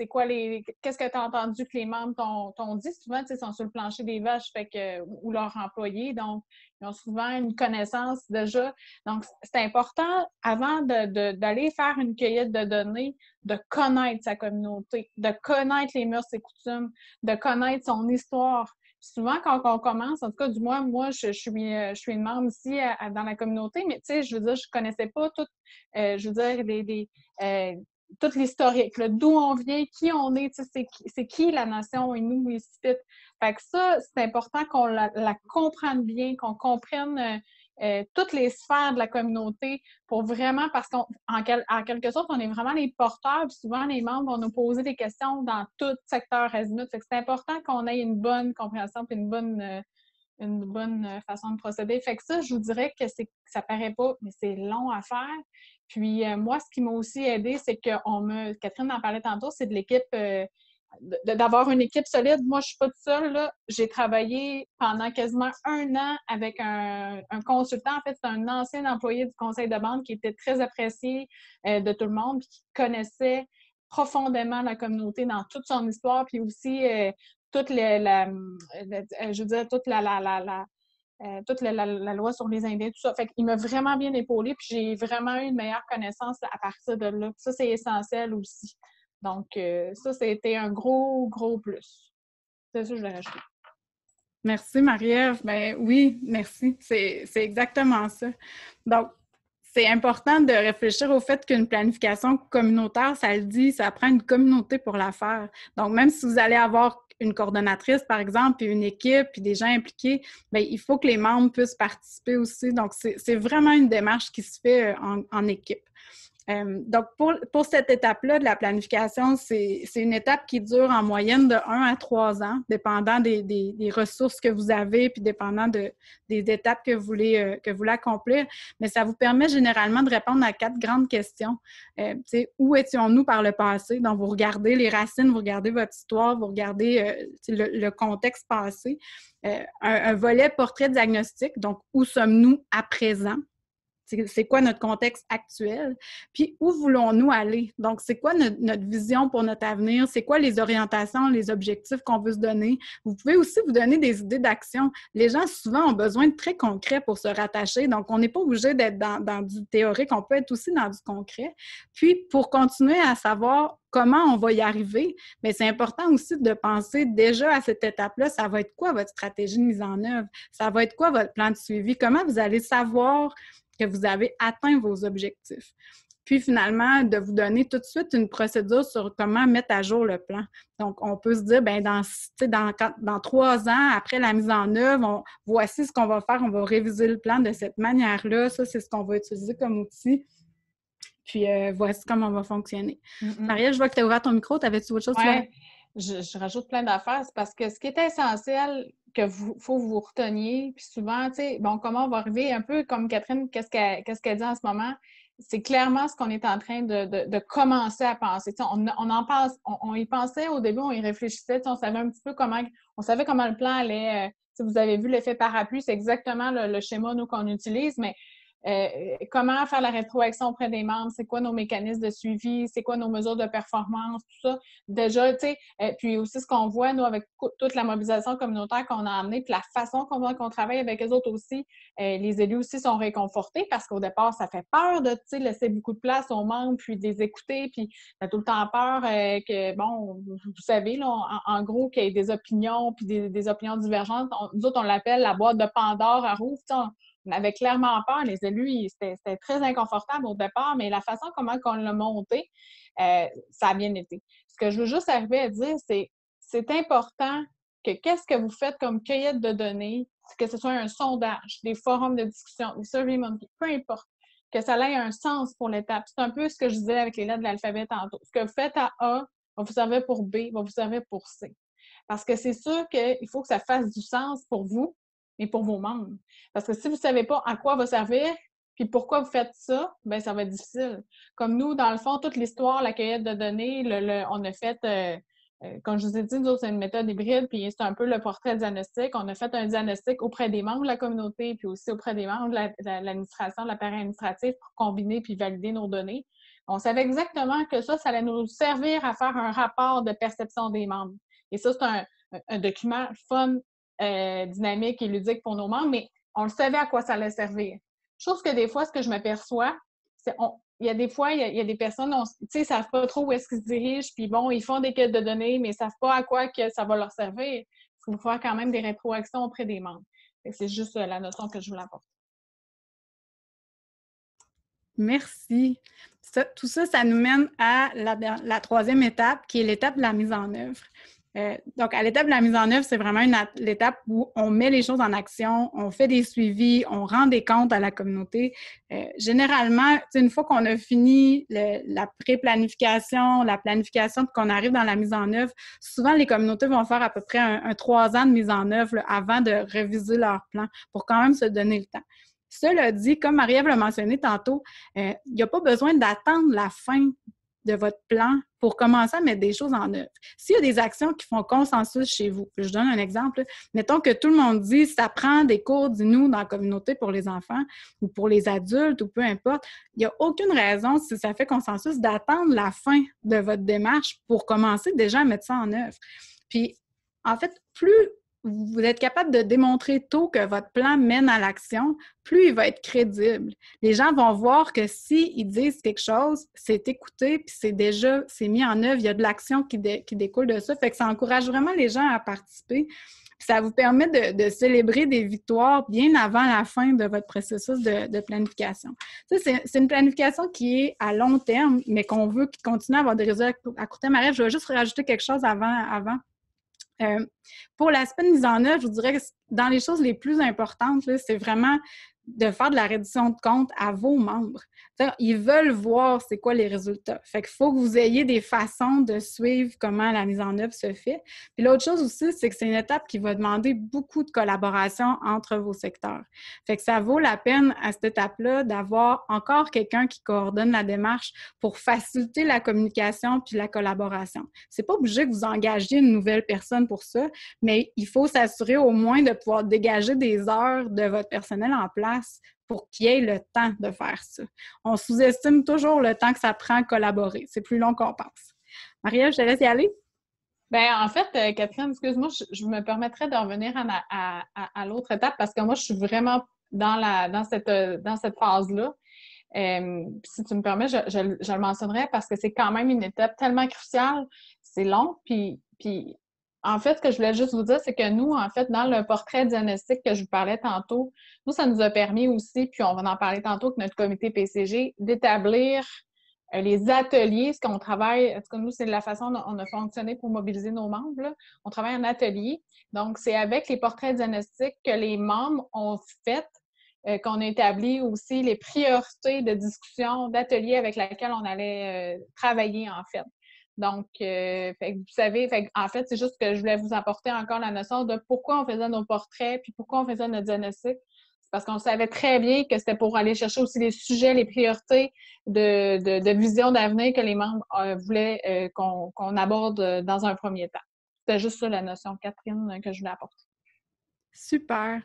quoi qu'est-ce que tu as entendu que les membres t'ont dit? Souvent, ils sont sur le plancher des vaches ou leurs employés, donc ils ont souvent une connaissance déjà. Donc, c'est important, avant d'aller faire une cueillette de données, de connaître sa communauté, de connaître les mœurs et coutumes, de connaître son histoire. Souvent, quand on commence, en tout cas, du moins, moi, je suis une membre ici dans la communauté, mais tu sais, je veux dire, je connaissais pas tout, je veux dire, tout l'historique, d'où on vient, qui on est, c'est qui la nation Innu Inuit. Fait que ça, c'est important qu'on la comprenne bien, qu'on comprenne toutes les sphères de la communauté pour vraiment, parce qu'en quelque sorte, on est vraiment les porteurs, puis souvent les membres vont nous poser des questions dans tout secteur azimut. Fait que c'est important qu'on ait une bonne compréhension puis une bonne façon de procéder. Fait que ça, je vous dirais que ça paraît pas, mais c'est long à faire. Puis moi, ce qui m'a aussi aidé, c'est Catherine en parlait tantôt, c'est de l'équipe, d'avoir une équipe solide. Moi, je suis pas toute seule, là. J'ai travaillé pendant quasiment 1 an avec un consultant. En fait, c'est un ancien employé du conseil de bande qui était très apprécié de tout le monde, puis qui connaissait profondément la communauté dans toute son histoire, puis aussi je veux dire, toute la loi sur les Indiens, tout ça. Fait qu'il m'a vraiment bien épaulée, puis j'ai vraiment eu une meilleure connaissance à partir de là. Ça, c'est essentiel aussi. Donc, ça été un gros, gros plus. C'est ça que je voulais rajouter. Merci, Marie-Ève. Ben oui, merci. C'est exactement ça. Donc, c'est important de réfléchir au fait qu'une planification communautaire, ça le dit, ça prend une communauté pour la faire. Donc, même si vous allez avoir une coordonnatrice, par exemple, puis une équipe, puis des gens impliqués, bien, il faut que les membres puissent participer aussi. Donc, c'est vraiment une démarche qui se fait en équipe. Donc, pour cette étape-là de la planification, c'est une étape qui dure en moyenne de 1 à 3 ans, dépendant des ressources que vous avez, puis dépendant des étapes que vous voulez accomplir. Mais ça vous permet généralement de répondre à 4 grandes questions. Où étions-nous par le passé? Donc, vous regardez les racines, vous regardez votre histoire, vous regardez le contexte passé. Un volet portrait diagnostic, donc où sommes-nous à présent? C'est quoi notre contexte actuel? Puis, où voulons-nous aller? Donc, c'est quoi notre vision pour notre avenir? C'est quoi les orientations, les objectifs qu'on veut se donner? Vous pouvez aussi vous donner des idées d'action. Les gens, souvent, ont besoin de très concret pour se rattacher. Donc, on n'est pas obligé d'être dans du théorique. On peut être aussi dans du concret. Puis, pour continuer à savoir comment on va y arriver, bien, c'est important aussi de penser déjà à cette étape-là, ça va être quoi votre stratégie de mise en œuvre? Ça va être quoi votre plan de suivi? Comment vous allez savoir que vous avez atteint vos objectifs? Puis finalement, de vous donner tout de suite une procédure sur comment mettre à jour le plan. Donc, on peut se dire, bien, dans 3 ans, après la mise en œuvre, voici ce qu'on va faire, on va réviser le plan de cette manière-là. Ça, c'est ce qu'on va utiliser comme outil. Puis, voici comment on va fonctionner. Marie-Ève, je vois que tu as ouvert ton micro. T'avais-tu autre chose? Oui, je rajoute plein d'affaires. C'est parce que ce qui est essentiel faut vous reteniez, puis souvent, tu sais, bon, comment on va arriver, un peu comme Catherine, qu'est-ce qu'elle dit en ce moment, c'est clairement ce qu'on est en train de commencer à penser. On en pense, on y pensait au début, on y réfléchissait, on savait un petit peu comment le plan allait. Vous avez vu l'effet parapluie, c'est exactement le schéma nous qu'on utilise, mais comment faire la rétroaction auprès des membres, c'est quoi nos mécanismes de suivi, c'est quoi nos mesures de performance, tout ça. Déjà, tu sais, puis aussi ce qu'on voit, nous, avec toute la mobilisation communautaire qu'on a amenée, puis la façon qu'on travaille avec les autres aussi, les élus aussi sont réconfortés parce qu'au départ, ça fait peur de, tu sais, laisser beaucoup de place aux membres, puis de les écouter, puis t'as tout le temps peur que, bon, vous savez, là, en gros, qu'il y ait des opinions, puis des opinions divergentes. Nous autres, on l'appelle la boîte de Pandore à Rouvre, on avait clairement peur. Les élus, c'était très inconfortable au départ, mais la façon comment on l'a monté, ça a bien été. Ce que je veux juste arriver à dire, c'est important que qu'est-ce que vous faites comme cueillette de données, que ce soit un sondage, des forums de discussion, des SurveyMonkey, peu importe, que ça ait un sens pour l'étape. C'est un peu ce que je disais avec les lettres de l'alphabet tantôt. Ce que vous faites à A va vous servir pour B, va vous servir pour C. Parce que c'est sûr qu'il faut que ça fasse du sens pour vous, mais pour vos membres. Parce que si vous ne savez pas à quoi va servir, puis pourquoi vous faites ça, bien, ça va être difficile. Comme nous, dans le fond, toute l'histoire, la cueillette de données, on a fait comme je vous ai dit, nous autres, c'est une méthode hybride, puis c'est un peu le portrait diagnostic. On a fait un diagnostic auprès des membres de la communauté, puis aussi auprès des membres de l'administration, de l'appareil administratif pour combiner puis valider nos données. On savait exactement que ça allait nous servir à faire un rapport de perception des membres. Et ça, c'est un document fun, dynamique et ludique pour nos membres, mais on le savait à quoi ça allait servir. Chose que des fois, ce que je m'aperçois, c'est il y a des fois, il y a des personnes, tu sais, savent pas trop où est-ce qu'ils se dirigent, puis bon, ils font des quêtes de données, mais ils savent pas à quoi que ça va leur servir. Il faut faire quand même des rétroactions auprès des membres. C'est juste la notion que je voulais apporter. Merci. Tout ça, ça nous mène à la troisième étape, qui est l'étape de la mise en œuvre. Donc, à l'étape de la mise en œuvre, c'est vraiment l'étape où on met les choses en action, on fait des suivis, on rend des comptes à la communauté. Généralement, une fois qu'on a fini la pré-planification, la planification, puis qu'on arrive dans la mise en œuvre, souvent les communautés vont faire à peu près un 3 ans de mise en œuvre là, avant de réviser leur plan pour quand même se donner le temps. Cela dit, comme Marie-Ève l'a mentionné tantôt, il n'y a pas besoin d'attendre la fin de votre plan pour commencer à mettre des choses en œuvre. S'il y a des actions qui font consensus chez vous, je donne un exemple, mettons que tout le monde dit « ça prend des cours d'Innu dans la communauté pour les enfants ou pour les adultes ou peu importe », il n'y a aucune raison, si ça fait consensus, d'attendre la fin de votre démarche pour commencer déjà à mettre ça en œuvre. Puis, en fait, plus vous êtes capable de démontrer tôt que votre plan mène à l'action, plus il va être crédible. Les gens vont voir que s'ils disent quelque chose, c'est écouté, puis c'est mis en œuvre, il y a de l'action qui découle de ça. Fait que ça encourage vraiment les gens à participer. Puis ça vous permet de célébrer des victoires bien avant la fin de votre processus de planification. Ça, c'est une planification qui est à long terme, mais qu'on veut qu'il continue à avoir des résultats à court terme. Je vais juste rajouter quelque chose avant. Pour l'aspect de mise en œuvre, je vous dirais que dans les choses les plus importantes, là, c'est vraiment de faire de la reddition de compte à vos membres. T'sais, ils veulent voir c'est quoi les résultats. Fait qu'il faut que vous ayez des façons de suivre comment la mise en œuvre se fait. Puis l'autre chose aussi, c'est que c'est une étape qui va demander beaucoup de collaboration entre vos secteurs. Fait que ça vaut la peine à cette étape-là d'avoir encore quelqu'un qui coordonne la démarche pour faciliter la communication puis la collaboration. C'est pas obligé que vous engagiez une nouvelle personne pour ça, mais il faut s'assurer au moins de pouvoir dégager des heures de votre personnel en place pour qu'il y ait le temps de faire ça. On sous-estime toujours le temps que ça prend à collaborer. C'est plus long qu'on pense. Marie-Ève, je te laisse y aller. Bien, en fait, Catherine, excuse-moi, je me permettrais de revenir à l'autre étape parce que moi, je suis vraiment dans cette phase-là. Si tu me permets, je le mentionnerai parce que c'est quand même une étape tellement cruciale. C'est long, puis en fait, ce que je voulais juste vous dire, c'est que nous, en fait, dans le portrait diagnostic que je vous parlais tantôt, nous, ça nous a permis aussi, puis on va en parler tantôt, que notre comité PCG, d'établir les ateliers, ce qu'on travaille, en tout cas, nous, c'est la façon dont on a fonctionné pour mobiliser nos membres, là. On travaille en atelier. Donc, c'est avec les portraits diagnostiques que les membres ont fait, qu'on a établi aussi les priorités de discussion, d'ateliers avec lesquels on allait travailler, en fait. Donc, vous savez, en fait, c'est juste que je voulais vous apporter encore la notion de pourquoi on faisait nos portraits, puis pourquoi on faisait notre diagnostic. C'est parce qu'on savait très bien que c'était pour aller chercher aussi les sujets, les priorités de vision d'avenir que les membres voulaient qu'on aborde dans un premier temps. C'était juste ça la notion, Catherine, que je voulais apporter. Super.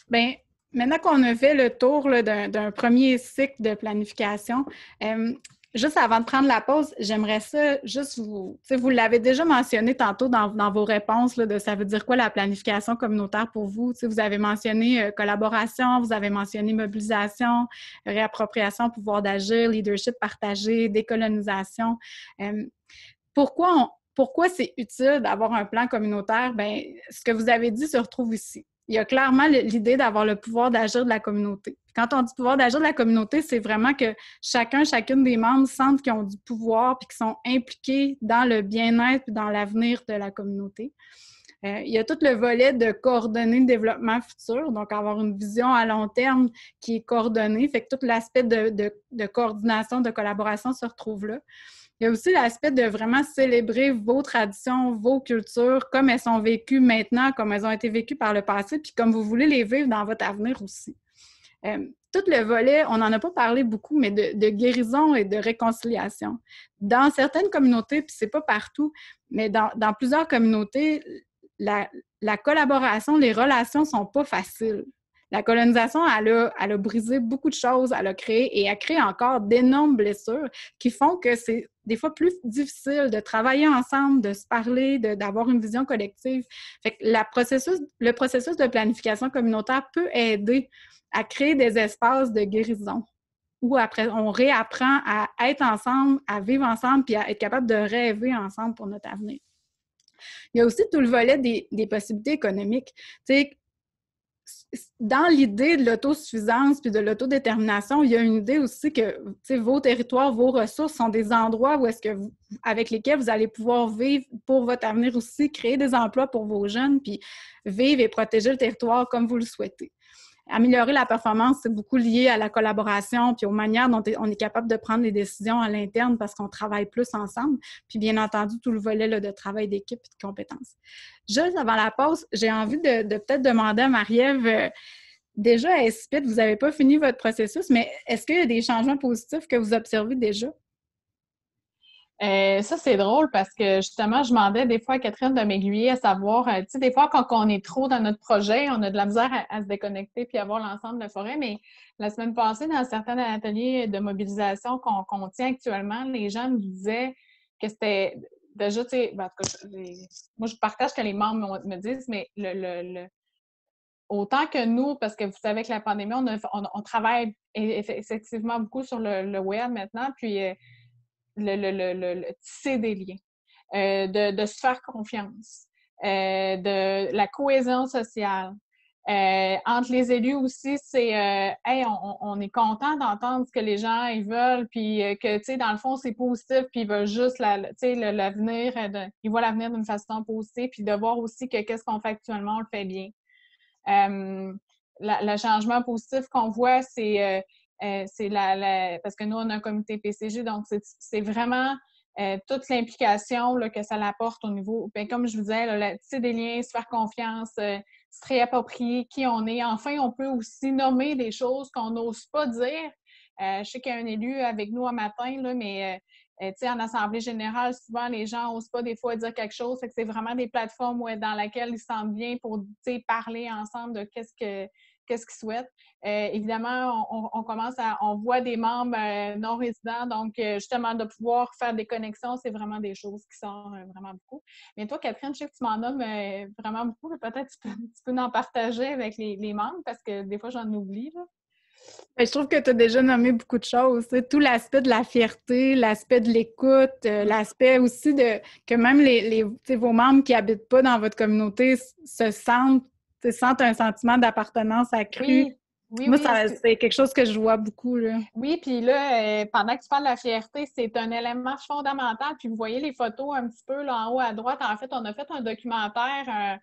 Bien, maintenant qu'on a fait le tour d'un premier cycle de planification, juste avant de prendre la pause, j'aimerais ça juste vous l'avez déjà mentionné tantôt dans vos réponses là, de ça veut dire quoi la planification communautaire pour vous. Vous avez mentionné collaboration, vous avez mentionné mobilisation, réappropriation, pouvoir d'agir, leadership partagé, décolonisation. Pourquoi c'est utile d'avoir un plan communautaire? Bien, ce que vous avez dit se retrouve ici. Il y a clairement l'idée d'avoir le pouvoir d'agir de la communauté. Quand on dit pouvoir d'agir de la communauté, c'est vraiment que chacune des membres sentent qu'ils ont du pouvoir et qu'ils sont impliqués dans le bien-être et dans l'avenir de la communauté. Il y a tout le volet de coordonner le développement futur, donc avoir une vision à long terme qui est coordonnée. Fait que tout l'aspect de coordination, de collaboration se retrouve là. Il y a aussi l'aspect de vraiment célébrer vos traditions, vos cultures, comme elles sont vécues maintenant, comme elles ont été vécues par le passé, puis comme vous voulez les vivre dans votre avenir aussi. Tout tout le volet, on n'en a pas parlé beaucoup, mais de guérison et de réconciliation. Dans certaines communautés, puis c'est pas partout, mais dans plusieurs communautés, la collaboration, les relations sont pas faciles. La colonisation, elle a brisé beaucoup de choses, elle a créé et elle crée encore d'énormes blessures qui font que c'est des fois plus difficile de travailler ensemble, de se parler, d'avoir une vision collective. Fait que le processus de planification communautaire peut aider à créer des espaces de guérison où après, on réapprend à être ensemble, à vivre ensemble, puis à être capable de rêver ensemble pour notre avenir. Il y a aussi tout le volet des possibilités économiques. Tu sais, dans l'idée de l'autosuffisance puis de l'autodétermination, il y a une idée aussi que vos territoires, vos ressources sont des endroits où est-ce que avec lesquels vous allez pouvoir vivre pour votre avenir aussi, créer des emplois pour vos jeunes, puis vivre et protéger le territoire comme vous le souhaitez. Améliorer la performance, c'est beaucoup lié à la collaboration puis aux manières dont on est capable de prendre les décisions à l'interne parce qu'on travaille plus ensemble. Puis bien entendu, tout le volet là, de travail d'équipe et de compétences. Juste avant la pause, j'ai envie de peut-être demander à Marie-Ève, déjà à SPIT, vous n'avez pas fini votre processus, mais est-ce qu'il y a des changements positifs que vous observez déjà? Ça, c'est drôle parce que justement, je demandais des fois à Catherine de m'aiguiller à savoir, tu sais, des fois, quand on est trop dans notre projet, on a de la misère à se déconnecter puis à voir l'ensemble de la forêt. Mais la semaine passée, dans certains ateliers de mobilisation qu'on tient actuellement, les gens me disaient que c'était déjà, tu sais, ben, en tout cas, moi, je partage ce que les membres me disent, mais autant que nous, parce que vous savez que la pandémie, on travaille effectivement beaucoup sur le web maintenant, puis le tisser des liens, de se faire confiance, de la cohésion sociale. Entre les élus aussi, c'est hey, on est content d'entendre ce que les gens ils veulent, puis que, tu sais, dans le fond, c'est positif, puis ils veulent juste l'avenir, ils voient l'avenir d'une façon positive, puis de voir aussi que qu'est-ce qu'on fait actuellement, on le fait bien. Le changement positif qu'on voit, c'est parce que nous, on a un comité PCG, donc c'est vraiment toute l'implication là, que ça apporte au niveau, bien, comme je vous disais, tisser des liens, se faire confiance, se réapproprier qui on est. Enfin, on peut aussi nommer des choses qu'on n'ose pas dire. Je sais qu'il y a un élu avec nous un matin, là, mais en assemblée générale, souvent, les gens n'osent pas des fois dire quelque chose. C'est vraiment des plateformes dans lesquelles ils se sentent bien pour parler ensemble de qu'est-ce qu'ils souhaitent. Évidemment, on voit des membres non résidents, donc justement, de pouvoir faire des connexions, c'est vraiment des choses qui sont vraiment beaucoup. Mais toi, Catherine, je sais que tu m'en nommes vraiment beaucoup, mais peut-être tu peux en partager avec les membres parce que des fois, j'en oublie. Là. Je trouve que tu as déjà nommé beaucoup de choses. Tout l'aspect de la fierté, l'aspect de l'écoute, l'aspect aussi de que même vos membres qui n'habitent pas dans votre communauté sentent un sentiment d'appartenance accru. Oui, oui, Moi, oui. c'est quelque chose que je vois beaucoup. Là. Oui, puis là, pendant que tu parles de la fierté, c'est un élément fondamental. Puis vous voyez les photos un petit peu là en haut à droite. En fait, on a fait un documentaire,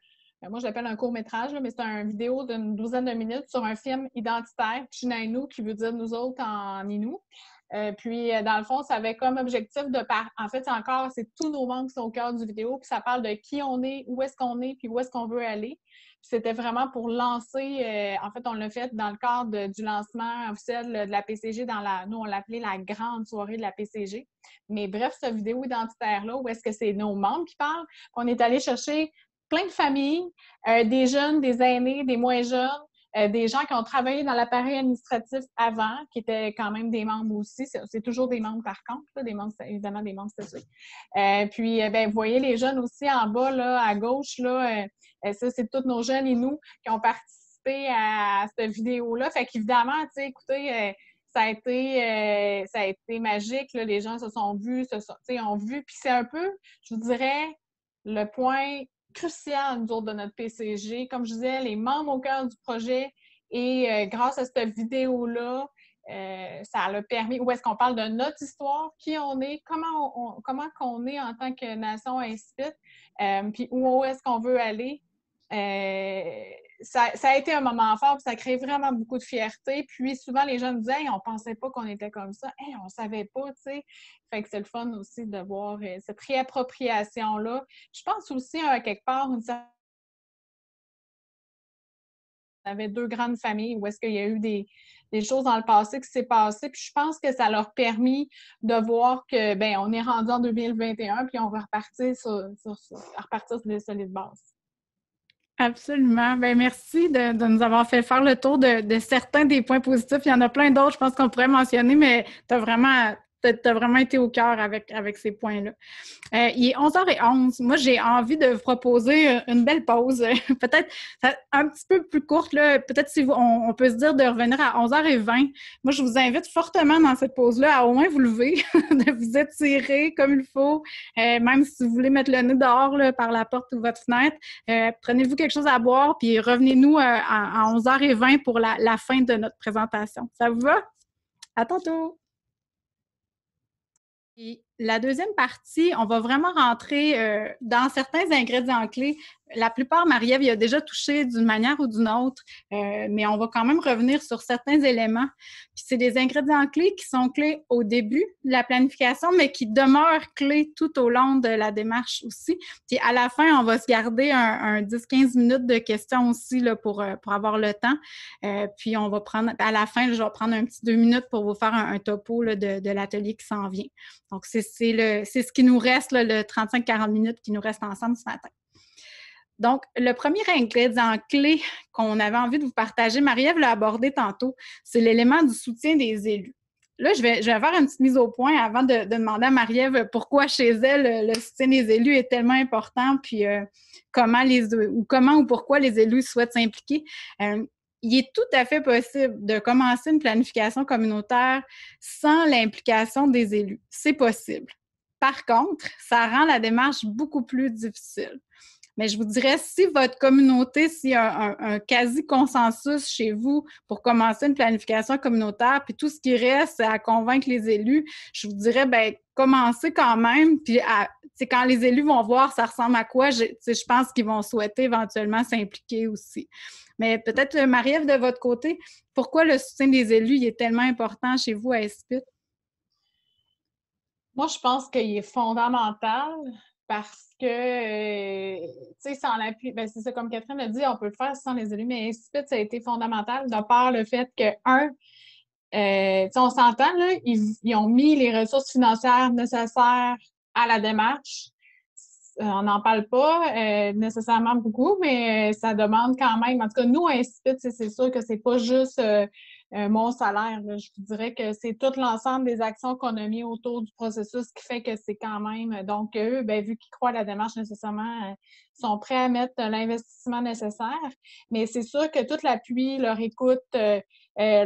moi je l'appelle un court-métrage, mais c'est une vidéo d'une douzaine de minutes sur un film identitaire, Chinainu, qui veut dire nous autres en Innu. Puis, dans le fond, ça avait comme objectif en fait, c'est tous nos membres qui sont au cœur du vidéo, puis ça parle de qui on est, où est-ce qu'on est, puis où est-ce qu'on veut aller. C'était vraiment pour lancer, en fait, on l'a fait dans le cadre du lancement officiel de la PCG, nous, on l'appelait la grande soirée de la PCG. Mais bref, cette vidéo identitaire-là, où est-ce que c'est nos membres qui parlent, qu'on est allé chercher plein de familles, des jeunes, des aînés, des moins jeunes, des gens qui ont travaillé dans l'appareil administratif avant, qui étaient quand même des membres aussi. C'est toujours des membres par contre, là, évidemment des membres statués. Puis, vous voyez les jeunes aussi en bas, là, à gauche, là, ça, c'est tous nos jeunes et nous qui ont participé à cette vidéo-là. Fait qu'évidemment, tu sais, écoutez, ça a été magique. Là. Les gens se sont vus, ont vu. Puis c'est un peu, je vous dirais, le point crucial, nous autres, de notre PCG. Comme je disais, les membres au cœur du projet. Et grâce à cette vidéo-là, ça l'a permis, où est-ce qu'on parle de notre histoire, qui on est, comment qu'on est en tant que nation incipite, puis où est-ce qu'on veut aller. Ça a été un moment fort, puis ça crée vraiment beaucoup de fierté. Puis souvent, les gens me disaient hey, on pensait pas qu'on était comme ça. Hey, on savait pas, tu sais. Fait que c'est le fun aussi de voir cette réappropriation-là. Je pense aussi, à quelque part, on avait deux grandes familles où est-ce qu'il y a eu des choses dans le passé qui s'est passé. Puis je pense que ça leur a permis de voir que, ben on est rendu en 2021, puis on va repartir repartir sur des solides bases. Absolument. Ben merci de nous avoir fait faire le tour de certains des points positifs. Il y en a plein d'autres, je pense qu'on pourrait mentionner, mais tu as vraiment été au cœur avec ces points-là. Il est 11h11. Moi, j'ai envie de vous proposer une belle pause. Peut-être un petit peu plus courte, là. Peut-être si on peut se dire de revenir à 11h20. Moi, je vous invite fortement dans cette pause-là à au moins vous lever, de vous étirer comme il faut. Même si vous voulez mettre le nez dehors là, par la porte ou votre fenêtre, prenez-vous quelque chose à boire, puis revenez-nous à 11h20 pour la fin de notre présentation. Ça vous va? À tantôt! Et la deuxième partie, on va vraiment rentrer dans certains ingrédients clés. La plupart, Marie-Ève y a déjà touché d'une manière ou d'une autre, mais on va quand même revenir sur certains éléments. Puis c'est des ingrédients clés qui sont clés au début de la planification, mais qui demeurent clés tout au long de la démarche aussi. Puis à la fin, on va se garder un 10-15 minutes de questions aussi là, pour avoir le temps. Puis on va prendre, à la fin, je vais prendre un petit 2 minutes pour vous faire un topo là, de l'atelier qui s'en vient. Donc, c'est ce qui nous reste, là, le 35-40 minutes qui nous reste ensemble ce matin. Donc, le premier ingrédient clé qu'on avait envie de vous partager, Marie-Ève l'a abordé tantôt, c'est l'élément du soutien des élus. Là, je vais faire une petite mise au point avant de demander à Marie-Ève pourquoi chez elle le soutien des élus est tellement important, puis comment ou pourquoi les élus souhaitent s'impliquer. Il est tout à fait possible de commencer une planification communautaire sans l'implication des élus. C'est possible. Par contre, ça rend la démarche beaucoup plus difficile. Mais je vous dirais, si votre communauté, s'il y a un quasi-consensus chez vous pour commencer une planification communautaire, puis tout ce qui reste, c'est à convaincre les élus, je vous dirais, bien, commencez quand même, puis quand les élus vont voir ça ressemble à quoi, je pense qu'ils vont souhaiter éventuellement s'impliquer aussi. Mais peut-être, Marie-Ève, de votre côté, pourquoi le soutien des élus il est tellement important chez vous à ESPIT? Moi, je pense qu'il est fondamental parce que, tu sais, sans l'appui, ben c'est ça, comme Catherine a dit, on peut le faire sans les élus, mais ESPIT, ça a été fondamental de par le fait que, on s'entend, là, ils ont mis les ressources financières nécessaires à la démarche. On n'en parle pas nécessairement beaucoup, mais ça demande quand même. En tout cas, nous, à ESPIT, c'est sûr que c'est pas juste mon salaire. Là. Je vous dirais que c'est tout l'ensemble des actions qu'on a mis autour du processus qui fait que c'est quand même. Donc, eux, ben, vu qu'ils croient à la démarche nécessairement, sont prêts à mettre l'investissement nécessaire. Mais c'est sûr que tout l'appui, leur écoute, la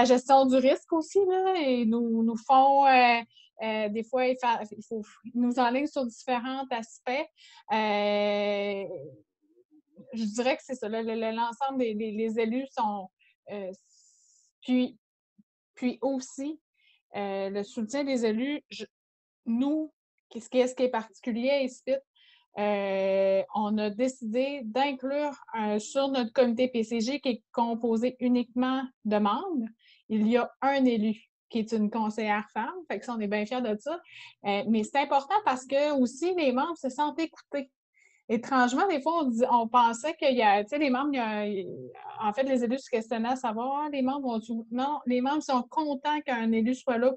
gestion du risque aussi, là, et nous font. Des fois, il faut nous enligner sur différents aspects. Je dirais que c'est ça. L'ensemble des élus sont. Puis aussi, le soutien des élus, nous, ce qui est particulier à ESPIT, on a décidé d'inclure sur notre comité PCG qui est composé uniquement de membres, il y a un élu qui est une conseillère femme. Fait que ça, on est bien fiers de ça. Mais c'est important parce que aussi les membres se sentent écoutés. Étrangement, des fois, on pensait qu'il y a, tu sais, les membres, en fait, les élus se questionnaient à savoir, les membres vont-tu... Non, les membres sont contents qu'un élu soit là.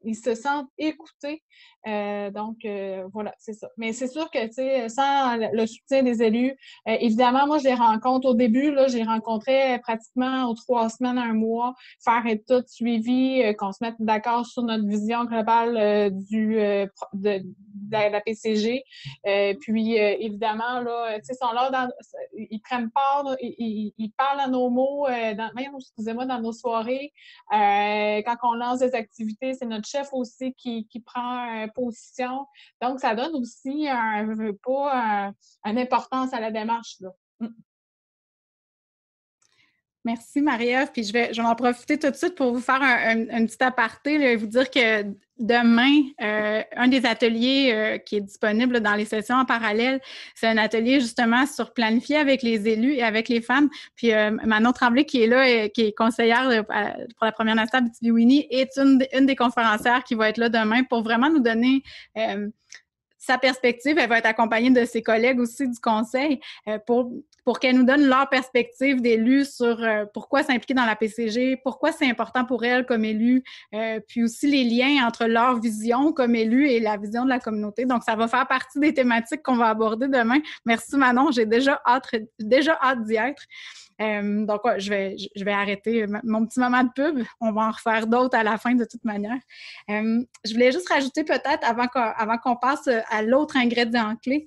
Ils se sentent écoutés. Voilà, c'est ça. Mais c'est sûr que, tu sais, sans le soutien des élus, évidemment, moi, je les rencontre au début, là, je les rencontrais pratiquement aux 3 semaines, 1 mois, faire être tout suivi, qu'on se mette d'accord sur notre vision globale de la PCG. Puis, évidemment, là, tu sais, sont là, ils prennent part, là, ils parlent à nos mots, excusez-moi, dans nos soirées. Quand on lance des activités, c'est notre chef aussi qui prend position. Donc, ça donne aussi une importance à la démarche, là. Merci, Marie-Ève. Puis je vais en profiter tout de suite pour vous faire un petit aparté, là, et vous dire que demain, un des ateliers qui est disponible dans les sessions en parallèle, c'est un atelier justement sur planifier avec les élus et avec les femmes. Puis Manon Tremblay, qui est là, qui est conseillère pour la Première Nation Abitibi-Winnie, est une des conférencières qui va être là demain pour vraiment nous donner sa perspective. Elle va être accompagnée de ses collègues aussi du conseil pour pour qu'elles nous donnent leur perspective d'élus sur pourquoi s'impliquer dans la PCG, pourquoi c'est important pour elles comme élus, puis aussi les liens entre leur vision comme élus et la vision de la communauté. Donc, ça va faire partie des thématiques qu'on va aborder demain. Merci Manon, j'ai déjà hâte d'y être. Donc, ouais, je vais arrêter mon petit moment de pub. On va en refaire d'autres à la fin de toute manière. Je voulais juste rajouter peut-être, avant qu'on passe à l'autre ingrédient clé,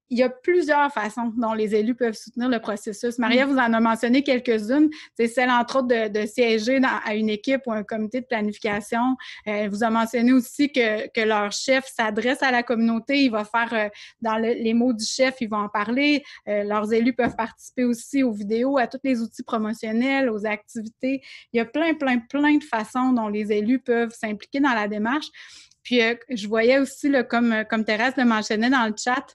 il y a plusieurs façons dont les élus peuvent soutenir le processus. Maria vous en a mentionné quelques-unes. C'est celle, entre autres, de siéger à une équipe ou un comité de planification. Elle vous a mentionné aussi que leur chef s'adresse à la communauté. Il va faire, dans les mots du chef, ils vont en parler. Leurs élus peuvent participer aussi aux vidéos, à tous les outils promotionnels, aux activités. Il y a plein de façons dont les élus peuvent s'impliquer dans la démarche. Puis, je voyais aussi, là, comme Thérèse le mentionnait dans le chat,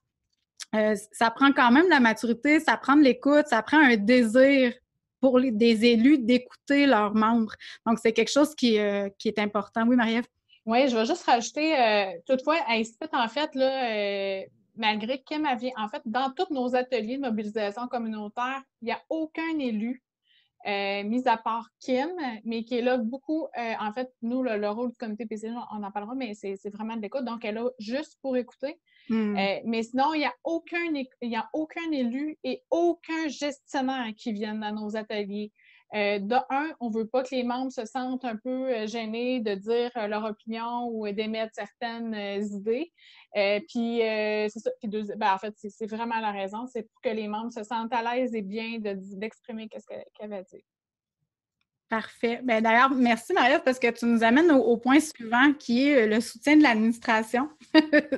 ça prend quand même la maturité, ça prend de l'écoute, ça prend un désir pour des élus d'écouter leurs membres. Donc, c'est quelque chose qui est important. Oui, Marie-Ève? Oui, je vais juste rajouter, toutefois, à ICPIT, en fait, là, malgré Kim avait, en fait, dans tous nos ateliers de mobilisation communautaire, il n'y a aucun élu, mis à part Kim, mais qui est là beaucoup, en fait, nous, le rôle du comité PCG, on en parlera, mais c'est vraiment de l'écoute, donc elle est là juste pour écouter. Mais sinon, il n'y a aucun élu et aucun gestionnaire qui viennent dans nos ateliers. De un, on ne veut pas que les membres se sentent un peu gênés de dire leur opinion ou d'émettre certaines idées. Puis, c'est ça. Puis en fait, c'est vraiment la raison. C'est pour que les membres se sentent à l'aise et bien d'exprimer ce qu'elle va dire. Parfait. Bien, d'ailleurs, merci Marie-Ève parce que tu nous amènes au point suivant qui est le soutien de l'administration.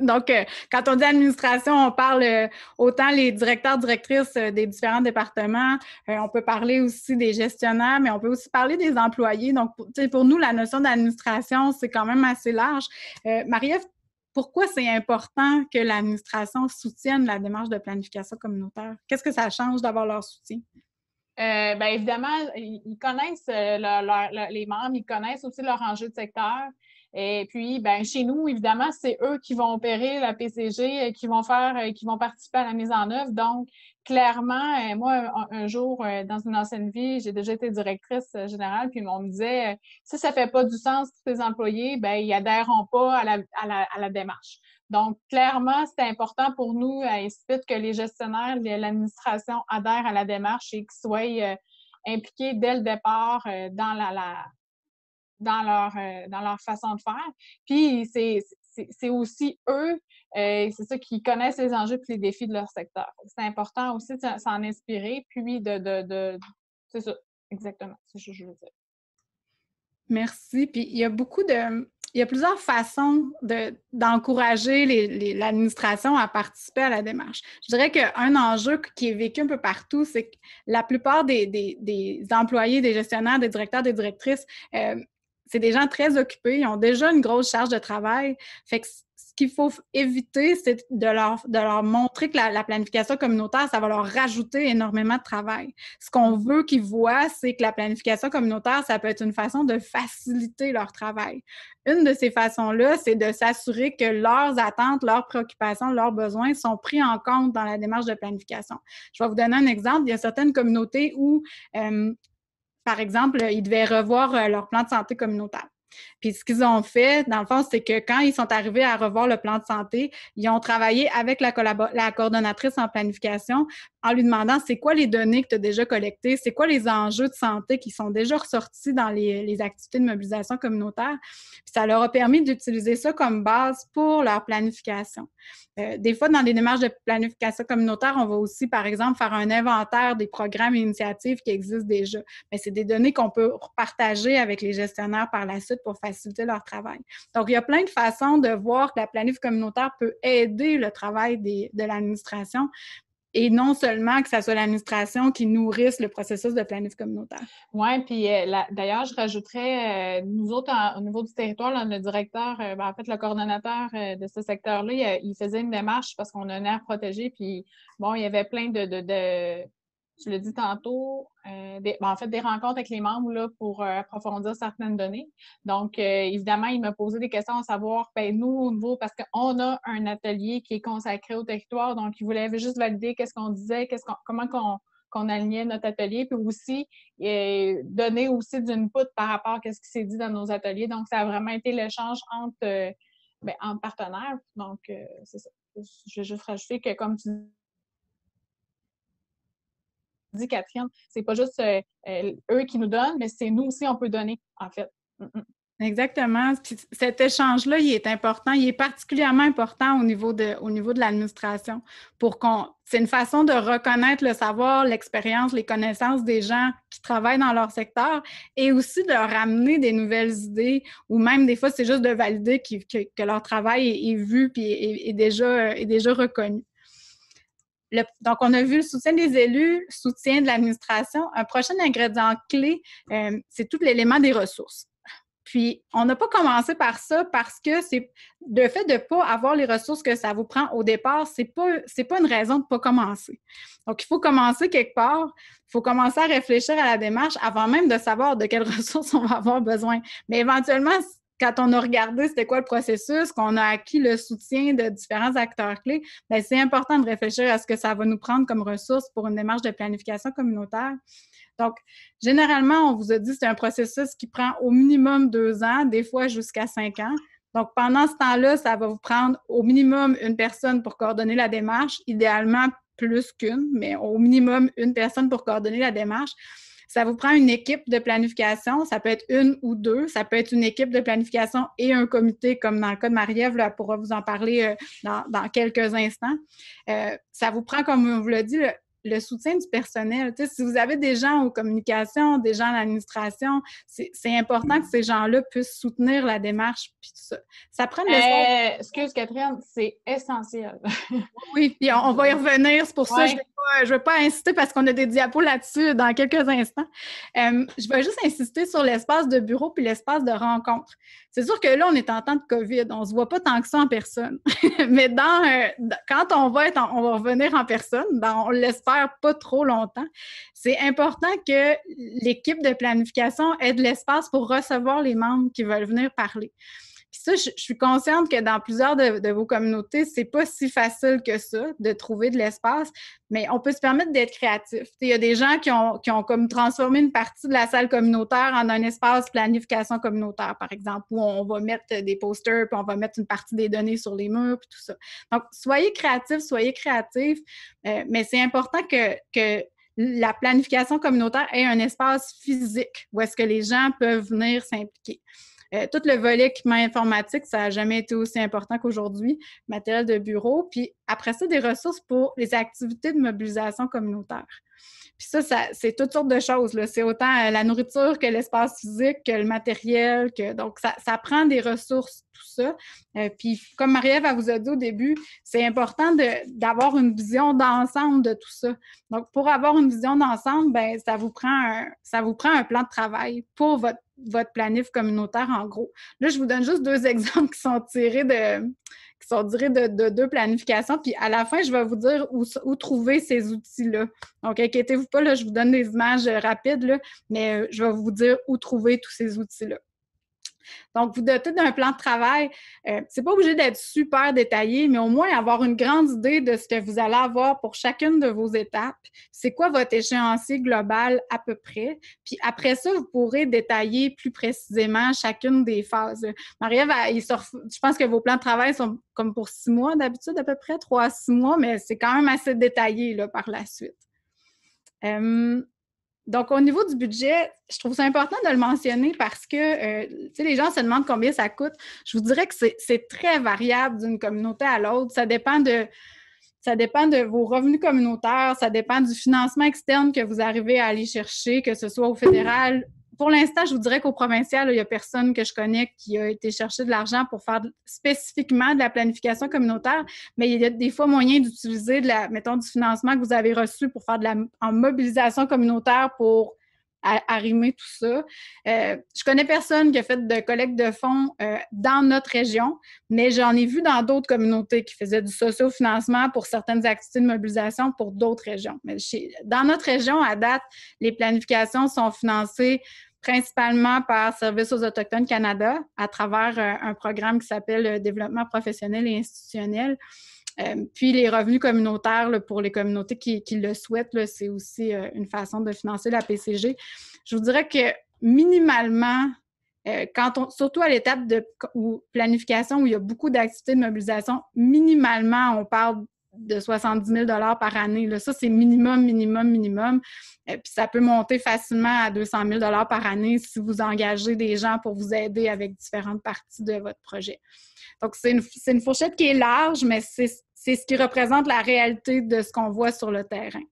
Donc, quand on dit administration, on parle autant les directeurs, directrices des différents départements, on peut parler aussi des gestionnaires, mais on peut aussi parler des employés. Donc, pour nous, la notion d'administration, c'est quand même assez large. Marie-Ève, pourquoi c'est important que l'administration soutienne la démarche de planification communautaire? Qu'est-ce que ça change d'avoir leur soutien? Bien, évidemment, ils connaissent les membres, ils connaissent aussi leur enjeu de secteur. Et puis, ben, chez nous, évidemment, c'est eux qui vont opérer la PCG, qui vont participer à la mise en œuvre. Donc, clairement, moi, un jour, dans une ancienne vie, j'ai déjà été directrice générale, puis on me disait, si ça ne fait pas du sens pour tes employés, ben, ils adhéreront pas à la démarche. Donc, clairement, c'est important pour nous à ICPIT que les gestionnaires, l'administration adhèrent à la démarche et qu'ils soient impliqués dès le départ dans leur façon de faire. Puis, c'est aussi eux, c'est ça, qui connaissent les enjeux et les défis de leur secteur. C'est important aussi de s'en inspirer, puis c'est ça, exactement, c'est ce que je veux dire. Merci. Puis il y a plusieurs façons d'encourager l'administration à participer à la démarche. Je dirais qu'un enjeu qui est vécu un peu partout, c'est que la plupart des employés, des gestionnaires, des directeurs, des directrices, c'est des gens très occupés, ils ont déjà une grosse charge de travail. Fait que ce qu'il faut éviter, c'est de leur montrer que la planification communautaire, ça va leur rajouter énormément de travail. Ce qu'on veut qu'ils voient, c'est que la planification communautaire, ça peut être une façon de faciliter leur travail. Une de ces façons-là, c'est de s'assurer que leurs attentes, leurs préoccupations, leurs besoins sont pris en compte dans la démarche de planification. Je vais vous donner un exemple. Il y a certaines communautés où par exemple, ils devaient revoir leur plan de santé communautaire. Puis ce qu'ils ont fait, dans le fond, c'est que quand ils sont arrivés à revoir le plan de santé, ils ont travaillé avec la coordonnatrice en planification en lui demandant c'est quoi les données que tu as déjà collectées, c'est quoi les enjeux de santé qui sont déjà ressortis dans les activités de mobilisation communautaire. Puis ça leur a permis d'utiliser ça comme base pour leur planification. Des fois, dans des démarches de planification communautaire, on va aussi, par exemple, faire un inventaire des programmes et initiatives qui existent déjà. Mais c'est des données qu'on peut partager avec les gestionnaires par la suite pour faciliter leur travail. Donc, il y a plein de façons de voir que la planification communautaire peut aider le travail de l'administration et non seulement que ce soit l'administration qui nourrisse le processus de planification communautaire. Oui, puis d'ailleurs, je rajouterais, nous autres, au niveau du territoire, là, le directeur, en fait, le coordonnateur de ce secteur-là, il faisait une démarche parce qu'on a un air protégé, puis bon, il y avait plein de tu l'as dit tantôt, en fait, des rencontres avec les membres là, pour approfondir certaines données. Donc, évidemment, il m'a posé des questions à savoir, ben nous, au niveau, parce qu'on a un atelier qui est consacré au territoire, donc il voulait juste valider qu'est-ce qu'on disait, comment qu'on alignait notre atelier, puis aussi donner aussi du input par rapport à ce qui s'est dit dans nos ateliers. Donc, ça a vraiment été l'échange entre partenaires. Donc, c'est ça. Je vais juste rajouter que, comme tu dis, Catherine, c'est pas juste eux qui nous donnent, mais c'est nous aussi, on peut donner, en fait. Exactement. Puis cet échange-là, il est important, il est particulièrement important au niveau de l'administration c'est une façon de reconnaître le savoir, l'expérience, les connaissances des gens qui travaillent dans leur secteur et aussi de leur amener des nouvelles idées ou même des fois, c'est juste de valider que leur travail est vu et est déjà reconnu. Donc, on a vu le soutien des élus, le soutien de l'administration. Un prochain ingrédient clé, c'est tout l'élément des ressources. Puis, on n'a pas commencé par ça parce que c'est le fait de ne pas avoir les ressources que ça vous prend au départ, c'est pas une raison de ne pas commencer. Donc, il faut commencer quelque part. Il faut commencer à réfléchir à la démarche avant même de savoir de quelles ressources on va avoir besoin. Mais éventuellement, quand on a regardé c'était quoi le processus, qu'on a acquis le soutien de différents acteurs clés, bien, c'est important de réfléchir à ce que ça va nous prendre comme ressources pour une démarche de planification communautaire. Donc, généralement, on vous a dit que c'est un processus qui prend au minimum 2 ans, des fois jusqu'à 5 ans. Donc, pendant ce temps-là, ça va vous prendre au minimum une personne pour coordonner la démarche, idéalement plus qu'une, mais au minimum une personne pour coordonner la démarche. Ça vous prend une équipe de planification, ça peut être une ou deux, ça peut être une équipe de planification et un comité, comme dans le cas de Marie-Ève, elle pourra vous en parler dans quelques instants. Ça vous prend, comme on vous l'a dit, le soutien du personnel. Tu sais, si vous avez des gens aux communications, des gens à l'administration, c'est important que ces gens-là puissent soutenir la démarche puis tout ça. Ça prend de l'espace. Excuse, Catherine, c'est essentiel. Oui, puis on va y revenir. C'est pour ça que je ne vais pas insister parce qu'on a des diapos là-dessus dans quelques instants. Je vais juste insister sur l'espace de bureau puis l'espace de rencontre. C'est sûr que là, on est en temps de COVID. On ne se voit pas tant que ça en personne. Mais quand on va revenir en personne, on l'espère pas trop longtemps. C'est important que l'équipe de planification ait de l'espace pour recevoir les membres qui veulent venir parler. Puis ça, je suis consciente que dans plusieurs de vos communautés, c'est pas si facile que ça de trouver de l'espace, mais on peut se permettre d'être créatif. Il y a des gens qui ont comme transformé une partie de la salle communautaire en un espace planification communautaire, par exemple, où on va mettre des posters, puis on va mettre une partie des données sur les murs, puis tout ça. Donc, soyez créatifs, mais c'est important que la planification communautaire ait un espace physique où est-ce que les gens peuvent venir s'impliquer. Tout le volet équipement informatique, ça n'a jamais été aussi important qu'aujourd'hui, matériel de bureau. Puis après ça, des ressources pour les activités de mobilisation communautaire. Puis ça c'est toutes sortes de choses. Là. C'est autant la nourriture que l'espace physique, que le matériel. Donc, ça prend des ressources, tout ça. Puis comme Marie-Ève vous a dit au début, c'est important d'avoir une vision d'ensemble de tout ça. Donc, pour avoir une vision d'ensemble, bien, ça vous prend un plan de travail pour votre planif communautaire, en gros. Là, je vous donne juste 2 exemples qui sont tirés de 2 planifications. Puis à la fin, je vais vous dire où trouver ces outils-là. Donc, inquiétez-vous pas, là, je vous donne des images rapides, là, mais je vais vous dire où trouver tous ces outils-là. Donc, vous dotez d'un plan de travail. C'est pas obligé d'être super détaillé, mais au moins avoir une grande idée de ce que vous allez avoir pour chacune de vos étapes. C'est quoi votre échéancier global à peu près? Puis après ça, vous pourrez détailler plus précisément chacune des phases. Marie-Ève, je pense que vos plans de travail sont comme pour 6 mois d'habitude, à peu près, 3 à 6 mois, mais c'est quand même assez détaillé là, par la suite. Donc, au niveau du budget, je trouve ça important de le mentionner parce que, les gens se demandent combien ça coûte. Je vous dirais que c'est très variable d'une communauté à l'autre. Ça dépend de vos revenus communautaires, ça dépend du financement externe que vous arrivez à aller chercher, que ce soit au fédéral. Pour l'instant, je vous dirais qu'au provincial, il n'y a personne que je connais qui a été chercher de l'argent pour faire spécifiquement de la planification communautaire, mais il y a des fois moyen d'utiliser du financement que vous avez reçu pour faire en mobilisation communautaire pour arrimer tout ça. Je connais personne qui a fait de collecte de fonds dans notre région, mais j'en ai vu dans d'autres communautés qui faisaient du socio-financement pour certaines activités de mobilisation pour d'autres régions. Mais dans notre région, à date, les planifications sont financées principalement par Services aux Autochtones Canada à travers un programme qui s'appelle Développement professionnel et institutionnel. Puis les revenus communautaires là, pour les communautés qui le souhaitent, là, c'est aussi une façon de financer la PCG. Je vous dirais que minimalement, surtout à l'étape de planification où il y a beaucoup d'activités de mobilisation, minimalement, on parle de 70 000 $ par année. Là. Ça, c'est minimum. Puis ça peut monter facilement à 200 000 $ par année si vous engagez des gens pour vous aider avec différentes parties de votre projet. Donc, c'est une fourchette qui est large, mais c'est ce qui représente la réalité de ce qu'on voit sur le terrain.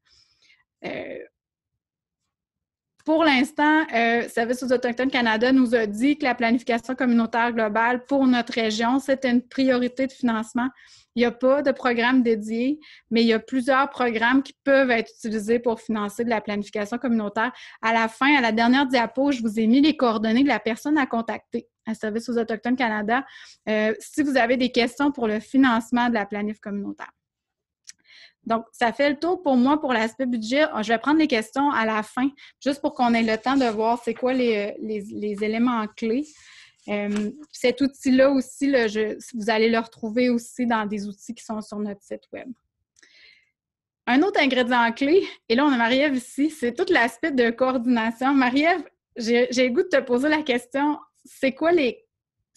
Pour l'instant, Services aux Autochtones Canada nous a dit que la planification communautaire globale pour notre région, c'était une priorité de financement. Il n'y a pas de programme dédié, mais il y a plusieurs programmes qui peuvent être utilisés pour financer de la planification communautaire. À la fin, à la dernière diapo, je vous ai mis les coordonnées de la personne à contacter à Services aux Autochtones Canada si vous avez des questions pour le financement de la planif communautaire. Donc, ça fait le tour pour moi pour l'aspect budget. Je vais prendre les questions à la fin, juste pour qu'on ait le temps de voir c'est quoi les éléments clés. Cet outil-là aussi, vous allez le retrouver aussi dans des outils qui sont sur notre site web. Un autre ingrédient clé, et là, on a Marie-Ève ici, c'est tout l'aspect de coordination. Marie-Ève, j'ai le goût de te poser la question, c'est quoi que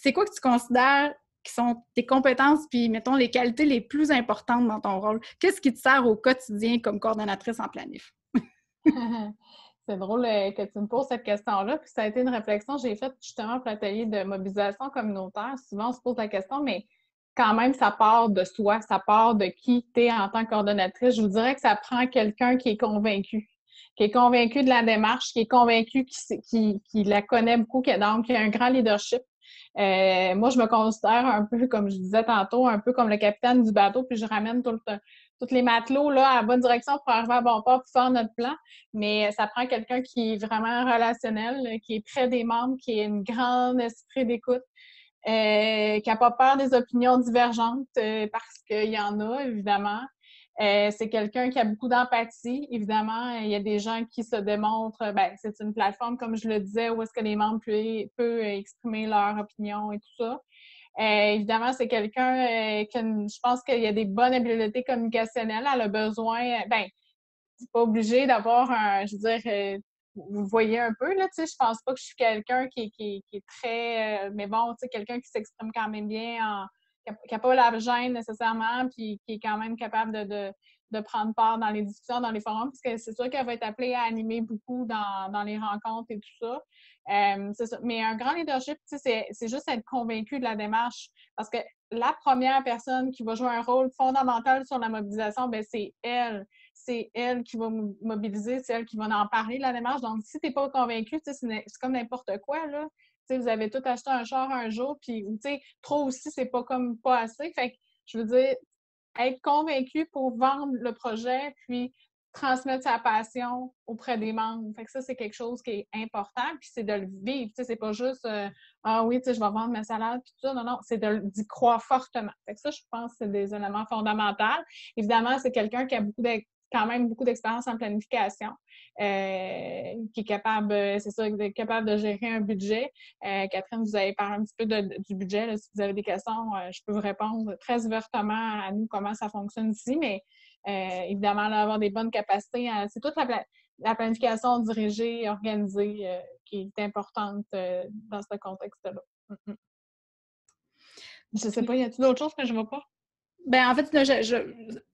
tu considères qui sont tes compétences puis, mettons, les qualités les plus importantes dans ton rôle? Qu'est-ce qui te sert au quotidien comme coordonnatrice en planif? C'est drôle que tu me poses cette question-là. Puis ça a été une réflexion que j'ai faite justement pour l'atelier de mobilisation communautaire. Souvent, on se pose la question, mais quand même, ça part de soi, ça part de qui tu es en tant que coordonnatrice. Je vous dirais que ça prend quelqu'un qui est convaincu de la démarche, qui est convaincu, qui la connaît beaucoup, qui a un grand leadership. Moi, je me considère un peu, comme je disais tantôt, un peu comme le capitaine du bateau, puis je ramène tous les matelots là, à la bonne direction pour arriver à bon port pour faire notre plan. Mais ça prend quelqu'un qui est vraiment relationnel, qui est près des membres, qui a un grand esprit d'écoute, qui n'a pas peur des opinions divergentes, parce qu'il y en a, évidemment. C'est quelqu'un qui a beaucoup d'empathie. Évidemment, il y a des gens qui se démontrent, c'est une plateforme, comme je le disais, où est-ce que les membres peuvent exprimer leur opinion et tout ça. Évidemment, c'est quelqu'un je pense qu'il y a des bonnes habiletés communicationnelles. Elle a besoin, c'est pas obligé d'avoir je veux dire, vous voyez un peu, là, tu sais, je pense pas que je suis quelqu'un qui est très, mais bon, tu sais, quelqu'un qui s'exprime quand même bien, qui n'a pas la gêne nécessairement, puis qui est quand même capable de prendre part dans les discussions, dans les forums, parce que c'est sûr qu'elle va être appelée à animer beaucoup dans les rencontres et tout ça. C'est ça. Mais un grand leadership, tu sais, c'est juste être convaincu de la démarche, parce que la première personne qui va jouer un rôle fondamental sur la mobilisation, c'est elle. C'est elle qui va mobiliser, c'est elle qui va en parler de la démarche. Donc, si tu n'es pas convaincu, tu sais, c'est comme n'importe quoi, là. Tu sais, vous avez tout acheté un char un jour, puis, tu sais, trop aussi, c'est pas comme pas assez. Fait que, je veux dire, être convaincu pour vendre le projet, puis transmettre sa passion auprès des membres. Fait que ça, c'est quelque chose qui est important, puis c'est de le vivre. Tu sais, c'est pas juste ah oui, tu sais, je vais vendre ma salade, puis tout ça. Non, c'est d'y croire fortement. Fait que ça, je pense que c'est des éléments fondamentaux. Évidemment, c'est quelqu'un qui a quand même beaucoup d'expérience en planification, qui est capable, c'est ça, capable de gérer un budget. Catherine, vous avez parlé un petit peu du budget. Là, si vous avez des questions, je peux vous répondre très ouvertement à nous comment ça fonctionne ici, mais évidemment, là, avoir des bonnes capacités. C'est toute la planification dirigée, organisée qui est importante dans ce contexte-là. Je ne sais pas, y a-t-il d'autres choses que je ne vois pas? En fait, là,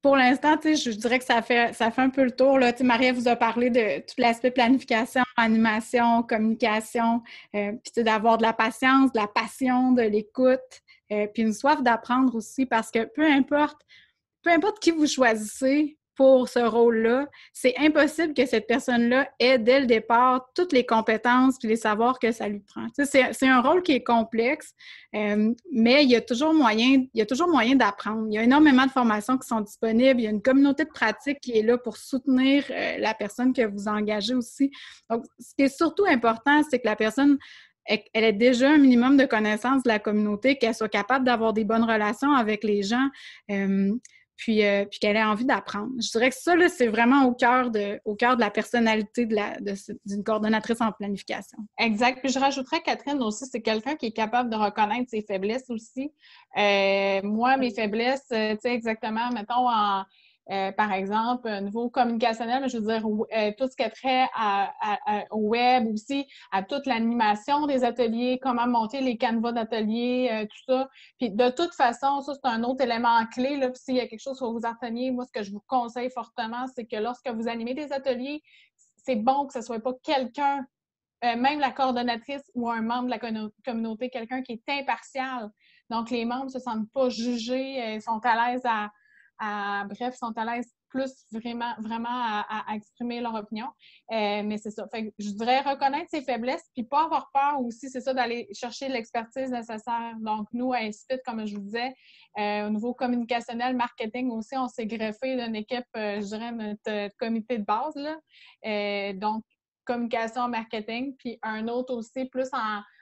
pour l'instant, je dirais que ça fait un peu le tour. Là. Marie vous a parlé de tout l'aspect planification, animation, communication, puis d'avoir de la patience, de la passion, de l'écoute, puis une soif d'apprendre aussi, parce que peu importe qui vous choisissez pour ce rôle-là, c'est impossible que cette personne-là ait dès le départ toutes les compétences puis les savoirs que ça lui prend. Tu sais, c'est un rôle qui est complexe, mais il y a toujours moyen d'apprendre. Il y a énormément de formations qui sont disponibles. Il y a une communauté de pratique qui est là pour soutenir la personne que vous engagez aussi. Donc, ce qui est surtout important, c'est que la personne elle ait déjà un minimum de connaissances de la communauté, qu'elle soit capable d'avoir des bonnes relations avec les gens. Puis qu'elle ait envie d'apprendre. Je dirais que ça, là, c'est vraiment au cœur de la personnalité d'une coordonnatrice en planification. Exact. Puis je rajouterais, Catherine, aussi, c'est quelqu'un qui est capable de reconnaître ses faiblesses aussi. Moi, mes faiblesses, tu sais, exactement, mettons, par exemple, au niveau communicationnel, mais je veux dire, tout ce qui a trait au web aussi, à toute l'animation des ateliers, comment monter les canevas d'ateliers, tout ça. Puis de toute façon, ça, c'est un autre élément clé. Là. Puis s'il y a quelque chose qu'il faut vous retenir, moi, ce que je vous conseille fortement, c'est que lorsque vous animez des ateliers, c'est bon que ce ne soit pas quelqu'un, même la coordonnatrice ou un membre de la communauté, quelqu'un qui est impartial. Donc, les membres ne se sentent pas jugés, sont à l'aise bref, sont à l'aise plus vraiment à exprimer leur opinion. Mais c'est ça. Fait que je voudrais reconnaître ses faiblesses puis pas avoir peur aussi, c'est ça, d'aller chercher l'expertise nécessaire. Donc, nous, à ICIPIT, comme je vous disais, au niveau communicationnel, marketing aussi, on s'est greffé d'une équipe, je dirais, notre comité de base, là. Donc, communication, marketing, puis un autre aussi plus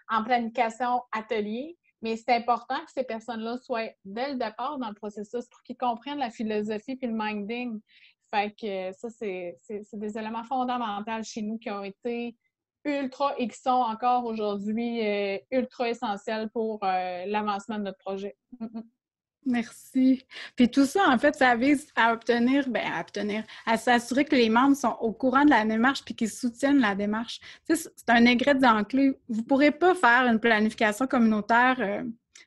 en planification atelier. Mais c'est important que ces personnes-là soient dès le départ dans le processus pour qu'ils comprennent la philosophie puis le minding. Fait que ça, c'est des éléments fondamentaux chez nous qui ont été ultra et qui sont encore aujourd'hui ultra essentiels pour l'avancement de notre projet. Merci. Puis tout ça, en fait, ça vise à à s'assurer que les membres sont au courant de la démarche puis qu'ils soutiennent la démarche. Tu sais, c'est un ingrédient clé. Vous ne pourrez pas faire une planification communautaire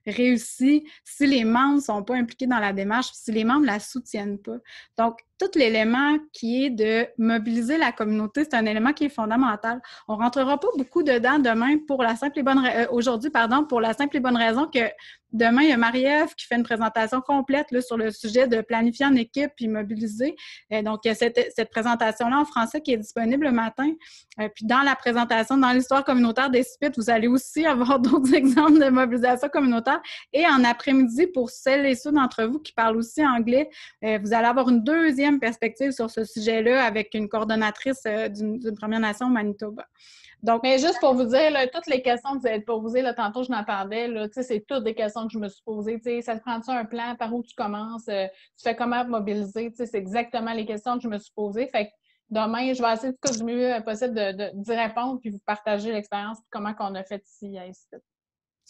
réussie si les membres ne sont pas impliqués dans la démarche, si les membres ne la soutiennent pas. Donc, tout l'élément qui est de mobiliser la communauté, c'est un élément qui est fondamental. On ne rentrera pas beaucoup dedans demain pour la simple et bonne aujourd'hui, pour la simple et bonne raison que demain, il y a Marie-Ève qui fait une présentation complète là, sur le sujet de planifier en équipe puis mobiliser. Donc, il y a cette présentation-là en français qui est disponible le matin. Puis dans la présentation, dans l'histoire communautaire des CIPIT, vous allez aussi avoir d'autres exemples de mobilisation communautaire. Et en après-midi, pour celles et ceux d'entre vous qui parlent aussi anglais, vous allez avoir une deuxième perspective sur ce sujet-là avec une coordonnatrice d'une Première Nation au Manitoba. Donc, mais juste pour vous dire, là, toutes les questions que vous avez posées, là, tantôt je n'en parlais, c'est toutes des questions que je me suis posées. Ça te prend-tu un plan? Par où tu commences? Tu fais comment mobiliser? C'est exactement les questions que je me suis posées. Fait que demain, je vais essayer du mieux possible d'y répondre puis vous partager l'expérience puis comment qu'on a fait ici à ICIPIT.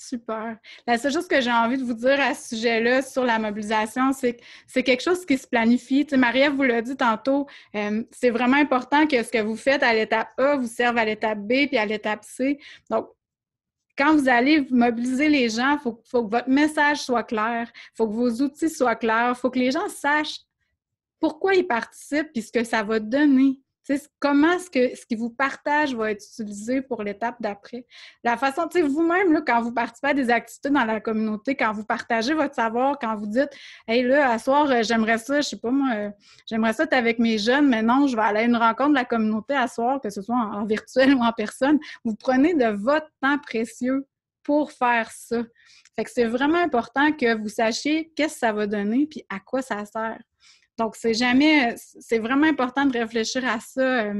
Super. La seule chose que j'ai envie de vous dire à ce sujet-là sur la mobilisation, c'est que c'est quelque chose qui se planifie. Tu sais, Marie-Ève vous l'a dit tantôt, c'est vraiment important que ce que vous faites à l'étape A vous serve à l'étape B puis à l'étape C. Donc, quand vous allez mobiliser les gens, il faut que votre message soit clair, il faut que vos outils soient clairs, il faut que les gens sachent pourquoi ils participent et ce que ça va donner. Comment ce qu'ils vous partagent va être utilisé pour l'étape d'après. La façon, tu sais, vous-même, là, quand vous participez à des activités dans la communauté, quand vous partagez votre savoir, quand vous dites « Hey, là, à soir, j'aimerais ça, je sais pas moi, j'aimerais ça être avec mes jeunes, mais non, je vais aller à une rencontre de la communauté à soir, que ce soit en virtuel ou en personne. » Vous prenez de votre temps précieux pour faire ça. Fait que c'est vraiment important que vous sachiez qu'est-ce que ça va donner puis à quoi ça sert. Donc, c'est vraiment important de réfléchir à ça.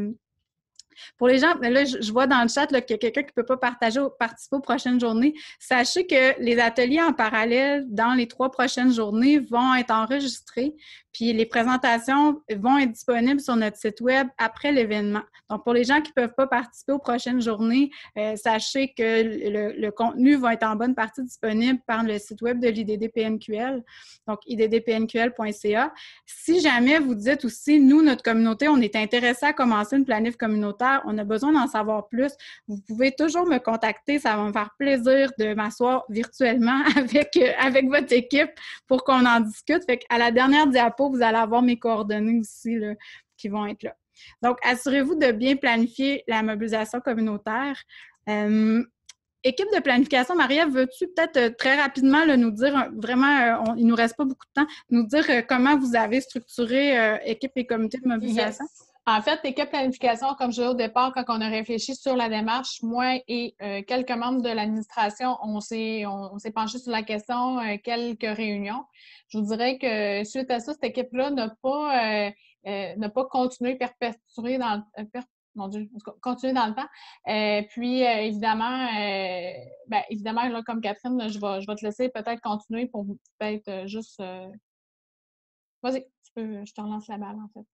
Pour les gens, là, je vois dans le chat qu'il y a quelqu'un qui ne peut pas participer aux prochaines journées. Sachez que les ateliers en parallèle dans les 3 prochaines journées vont être enregistrés, puis les présentations vont être disponibles sur notre site web après l'événement. Donc, pour les gens qui ne peuvent pas participer aux prochaines journées, sachez que le contenu va être en bonne partie disponible par le site web de l'IDD-PNQL, donc iddpnql.ca. Si jamais vous dites aussi, nous, notre communauté, on est intéressé à commencer une planif communautaire, on a besoin d'en savoir plus, vous pouvez toujours me contacter, ça va me faire plaisir de m'asseoir virtuellement avec votre équipe pour qu'on en discute. Fait qu'à la dernière diapo, vous allez avoir mes coordonnées aussi là, qui vont être là. Donc, assurez-vous de bien planifier la mobilisation communautaire. équipe de planification, Marie-Ève, veux-tu peut-être très rapidement là, nous dire, vraiment, il ne nous reste pas beaucoup de temps, nous dire comment vous avez structuré équipe et comité de mobilisation? Yes. En fait, équipe planification, comme je disais au départ, quand on a réfléchi sur la démarche, moi et quelques membres de l'administration, on s'est penché sur la question, quelques réunions. Je vous dirais que suite à ça, cette équipe-là n'a pas continué, perpétué dans mon Dieu, continuer dans le temps. Puis, évidemment, là, comme Catherine, là, je vais te laisser peut-être continuer pour peut-être juste... Vas-y, je te relance la balle, en fait.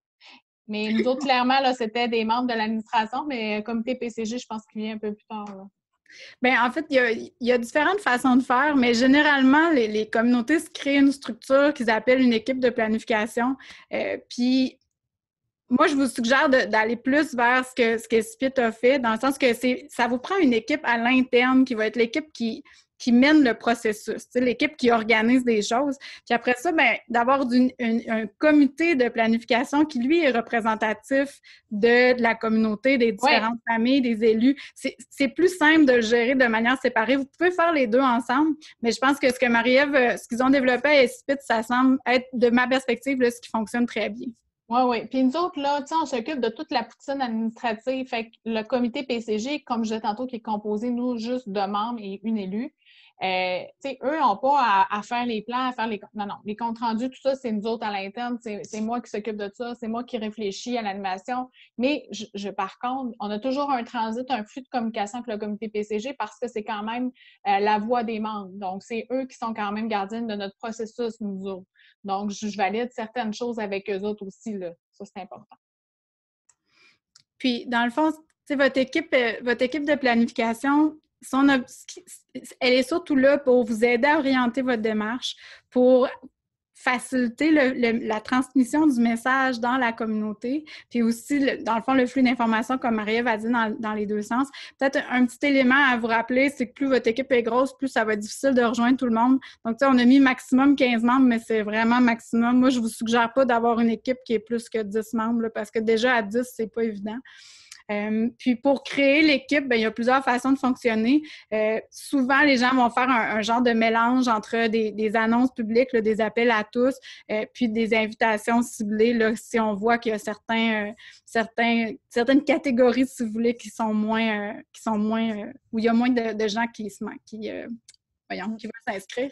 Mais nous autres, clairement, là, c'était des membres de l'administration, mais comité PCG, je pense qu'il vient un peu plus tard. Là. Bien, en fait, il y a différentes façons de faire, mais généralement, les communautés se créent une structure qu'ils appellent une équipe de planification. Puis, moi, je vous suggère d'aller plus vers ce que SPIT a fait, dans le sens que ça vous prend une équipe à l'interne qui va être l'équipe qui mène le processus, l'équipe qui organise des choses. Puis après ça, bien, d'avoir un comité de planification qui, lui, est représentatif de la communauté, des différentes familles, des élus. C'est plus simple de le gérer de manière séparée. Vous pouvez faire les deux ensemble, mais je pense que ce que Marie-Ève, ce qu'ils ont développé à SPIT, ça semble être, de ma perspective, là, ce qui fonctionne très bien. Oui. Puis nous autres, là, on s'occupe de toute la poutine administrative. Fait que le comité PCG, comme je disais tantôt, qui est composé, nous, juste de membres et une élue. Eux n'ont pas à faire les plans, à faire les... Non, les comptes rendus, tout ça, c'est nous autres à l'interne. C'est moi qui s'occupe de ça, c'est moi qui réfléchis à l'animation. Mais par contre, on a toujours un transit, un flux de communication avec le comité PCG parce que c'est quand même la voix des membres. Donc, c'est eux qui sont quand même gardiens de notre processus, nous autres. Donc, je valide certaines choses avec eux autres aussi, là. Ça, c'est important. Puis, dans le fond, votre équipe de planification, elle est surtout là pour vous aider à orienter votre démarche, pour faciliter la transmission du message dans la communauté, puis aussi, dans le fond, le flux d'informations, comme Marie-Ève a dit, dans les deux sens. Peut-être un petit élément à vous rappeler, c'est que plus votre équipe est grosse, plus ça va être difficile de rejoindre tout le monde. Donc, on a mis maximum 15 membres, mais c'est vraiment maximum. Moi, je vous suggère pas d'avoir une équipe qui est plus que 10 membres, là, parce que déjà, à 10, c'est pas évident. Puis pour créer l'équipe, il y a plusieurs façons de fonctionner. Souvent, les gens vont faire un genre de mélange entre des annonces publiques, là, des appels à tous, puis des invitations ciblées, là, si on voit qu'il y a certaines catégories, si vous voulez, qui sont moins où il y a moins de gens qui veulent s'inscrire.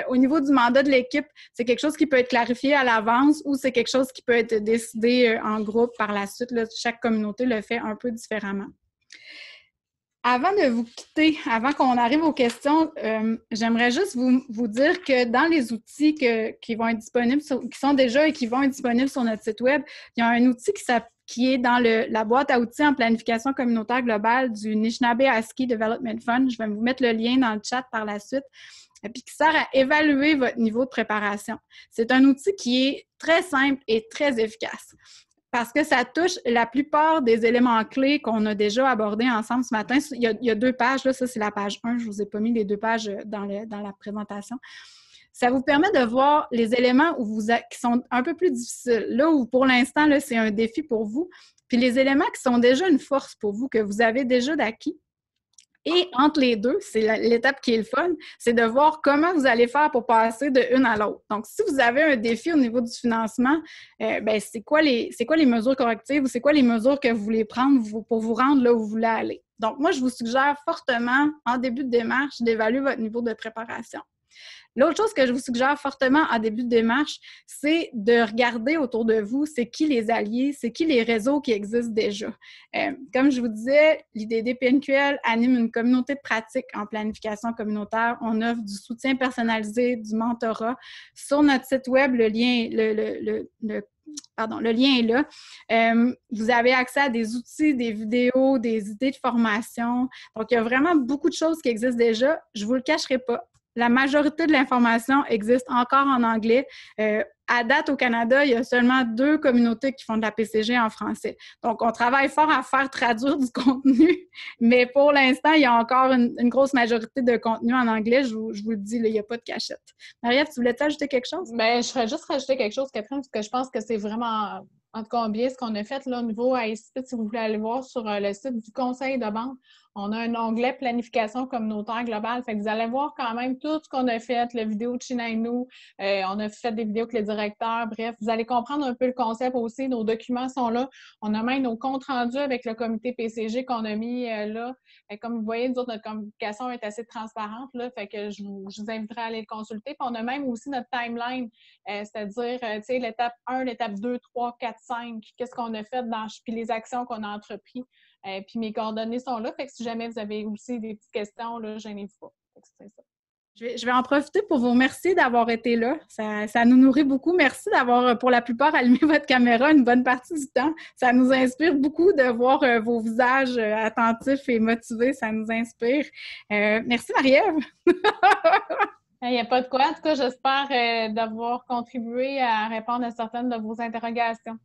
Au niveau du mandat de l'équipe, c'est quelque chose qui peut être clarifié à l'avance ou c'est quelque chose qui peut être décidé en groupe par la suite. Là, chaque communauté le fait un peu différemment. Avant de vous quitter, avant qu'on arrive aux questions, j'aimerais juste vous dire que dans les outils qui vont être disponibles, qui sont déjà et qui vont être disponibles sur notre site web, il y a un outil qui est dans la boîte à outils en planification communautaire globale du Anishinaabe-Aski Development Fund. Je vais vous mettre le lien dans le chat par la suite. Puis qui sert à évaluer votre niveau de préparation. C'est un outil qui est très simple et très efficace parce que ça touche la plupart des éléments clés qu'on a déjà abordés ensemble ce matin. Il y a 2 pages, là, ça c'est la page 1, je ne vous ai pas mis les 2 pages dans la présentation. Ça vous permet de voir les éléments qui sont un peu plus difficiles. Là où, pour l'instant, là, c'est un défi pour vous. Puis les éléments qui sont déjà une force pour vous, que vous avez déjà d'acquis. Et entre les deux, c'est l'étape qui est le fun, c'est de voir comment vous allez faire pour passer de une à l'autre. Donc, si vous avez un défi au niveau du financement, c'est quoi les mesures correctives ou c'est quoi les mesures que vous voulez prendre pour vous rendre là où vous voulez aller? Donc, moi, je vous suggère fortement, en début de démarche, d'évaluer votre niveau de préparation. L'autre chose que je vous suggère fortement en début de démarche, c'est de regarder autour de vous, c'est qui les alliés, c'est qui les réseaux qui existent déjà. Comme je vous disais, l'IDD PNQL anime une communauté de pratique en planification communautaire. On offre du soutien personnalisé, du mentorat. Sur notre site web, le lien est là. Vous avez accès à des outils, des vidéos, des idées de formation. Donc, il y a vraiment beaucoup de choses qui existent déjà. Je ne vous le cacherai pas. La majorité de l'information existe encore en anglais. À date, au Canada, il y a seulement 2 communautés qui font de la PCG en français. Donc, on travaille fort à faire traduire du contenu, mais pour l'instant, il y a encore une grosse majorité de contenu en anglais. Je vous le dis, là, il n'y a pas de cachette. Marie-Ève, tu voulais ajouter quelque chose? Bien, je ferais juste rajouter quelque chose, Catherine, parce que je pense que c'est vraiment, en tout cas, bien ce qu'on a fait là, au niveau ASPIT, si vous voulez aller voir sur le site du Conseil de banque. on a un onglet planification communautaire globale. Fait que vous allez voir quand même tout ce qu'on a fait, la vidéo de China et nous, on a fait des vidéos avec les directeurs, bref, vous allez comprendre un peu le concept aussi. Nos documents sont là. On a même nos comptes rendus avec le comité PCG qu'on a mis là. Comme vous voyez, nous autres, notre communication est assez transparente, là, fait que je vous inviterai à aller le consulter. Puis on a même aussi notre timeline, c'est-à-dire, tu sais, l'étape 1, l'étape 2, 3, 4, 5, qu'est-ce qu'on a fait puis les actions qu'on a entreprises. Puis mes coordonnées sont là, fait que si jamais vous avez aussi des petites questions, là, gênez-vous pas. C'est ça. Je vais en profiter pour vous remercier d'avoir été là. Ça nous nourrit beaucoup. Merci d'avoir, pour la plupart, allumé votre caméra une bonne partie du temps. Ça nous inspire beaucoup de voir vos visages attentifs et motivés. Ça nous inspire. Merci, Marie-Ève. Il n'y a pas de quoi. En tout cas, j'espère d'avoir contribué à répondre à certaines de vos interrogations.